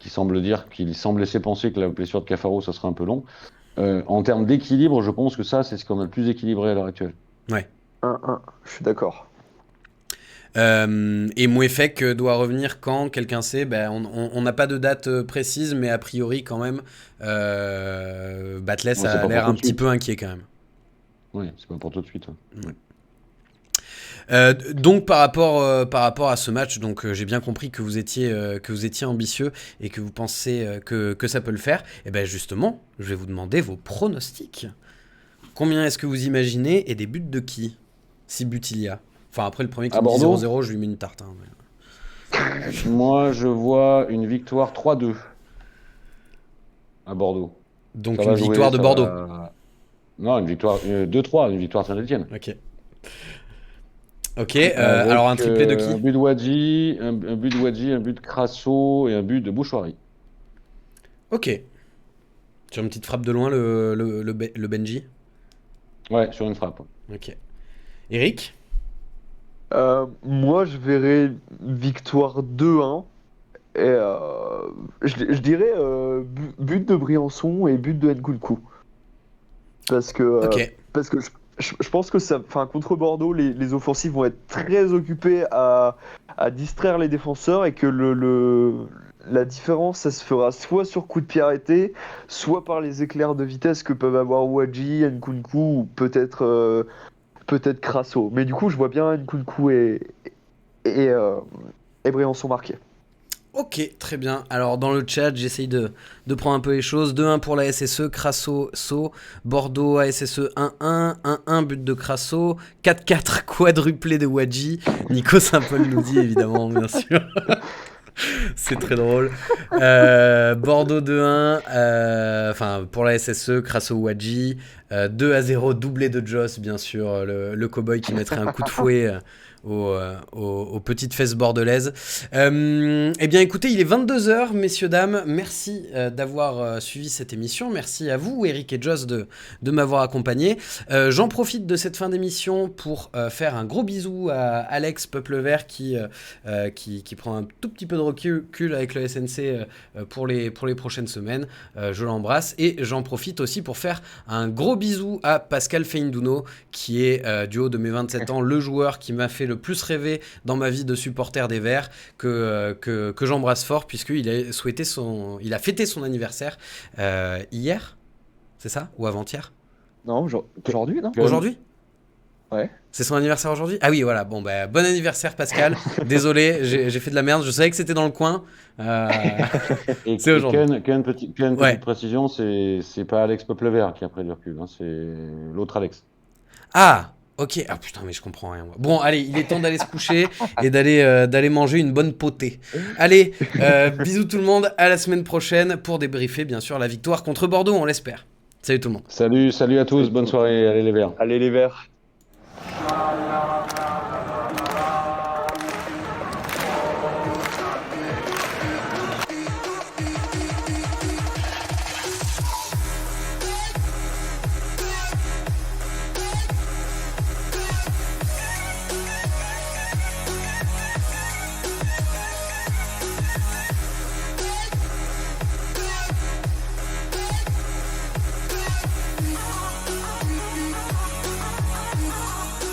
S3: qu'il semble laisser penser que la blessure de Cafaro, ça sera un peu long. En termes d'équilibre, je pense que ça, c'est ce qu'on a le plus équilibré à l'heure actuelle.
S2: Ouais.
S4: 1-1, je suis d'accord.
S2: Et Mouefek doit revenir quand, quelqu'un sait, ben, on n'a pas de date précise, mais a priori quand même, Batles
S3: c'est
S2: a
S3: pas
S2: l'air
S3: pour tout
S2: un
S3: de
S2: petit
S3: suite.
S2: peu inquiet quand même.
S3: Oui, c'est pas pour tout de suite. Ouais.
S2: Donc par rapport à ce match, donc j'ai bien compris que vous étiez ambitieux et que vous pensez que ça peut le faire. Et ben justement, je vais vous demander vos pronostics. Combien est-ce que vous imaginez et des buts de qui? Si buts il y a. Enfin après le premier qui
S3: À
S2: me dit
S3: Bordeaux
S2: 0-0, je lui mets une tarte. Hein, mais...
S3: Moi, je vois une victoire 3-2 à Bordeaux.
S2: Donc
S3: Ça
S2: une
S3: va jouer,
S2: victoire de
S3: ça
S2: Bordeaux.
S3: va- Non, une victoire 2-3, une victoire de Saint-Etienne.
S2: Ok. Ok, alors un triplé de qui?
S3: Un but de Wadji, un but de Wadji, un but de Crasso et un but de Bouchoirie.
S2: Ok. Sur une petite frappe de loin, le Benji.
S3: Ouais, sur une frappe.
S2: Ok. Eric?
S4: Moi, je verrais victoire 2-1. Et je dirais but de Briançon et but de Nkunku. Parce que,
S2: Ok.
S4: parce que je pense que contre Bordeaux, les offensives vont être très occupées à distraire les défenseurs et que la différence, ça se fera soit sur coup de pied arrêté, soit par les éclairs de vitesse que peuvent avoir Wadji, Nkunku ou peut-être Crasso. Mais du coup, je vois bien Nkunku et, euh, et Briançon marquer.
S2: Ok, très bien. Alors dans le chat, j'essaye de prendre un peu les choses. 2-1 pour la SSE, Crasso, So, Bordeaux, ASSE 1-1, 1-1, but de Crasso, 4-4, quadruplé de Wadji. Nico Saint-Paul nous dit évidemment, bien sûr. C'est très drôle. Bordeaux 2-1, pour la SSE, Crasso Wadji. 2-0, doublé de Joss, bien sûr, le cow-boy qui mettrait un coup de fouet aux petites fesses bordelaises. Eh bien, écoutez, il est 22h, messieurs, dames. Merci d'avoir suivi cette émission. Merci à vous, Eric et Joss, de m'avoir accompagné. J'en profite de cette fin d'émission pour faire un gros bisou à Alex Peuple Vert qui prend un tout petit peu de recul avec le SNC pour les prochaines semaines. Je l'embrasse et j'en profite aussi pour faire un gros bisou à Pascal Feindouno qui est du haut de mes 27 ans le joueur qui m'a fait le plus rêver dans ma vie de supporter des Verts, que j'embrasse fort puisqu'il a fêté son anniversaire hier, c'est ça, ou avant-hier?
S4: Non, aujourd'hui, non?
S2: Aujourd'hui?
S4: Ouais.
S2: C'est son anniversaire aujourd'hui? Ah oui, voilà. Bon, bah, bon anniversaire, Pascal. Désolé, j'ai fait de la merde. Je savais que c'était dans le coin.
S3: Et
S2: C'est aujourd'hui.
S3: petite précision, c'est pas Alex Peuple Vert qui a pris du recul, hein, c'est l'autre Alex.
S2: Ah, ok. Ah putain, mais je comprends rien. Moi. Bon, allez, il est temps d'aller se coucher et d'aller manger une bonne potée. Allez, bisous tout le monde. À la semaine prochaine pour débriefer, bien sûr, la victoire contre Bordeaux, on l'espère. Salut tout le monde.
S3: Salut à tous, bonne soirée, allez les Verts.
S4: Allez les Verts.
S5: La la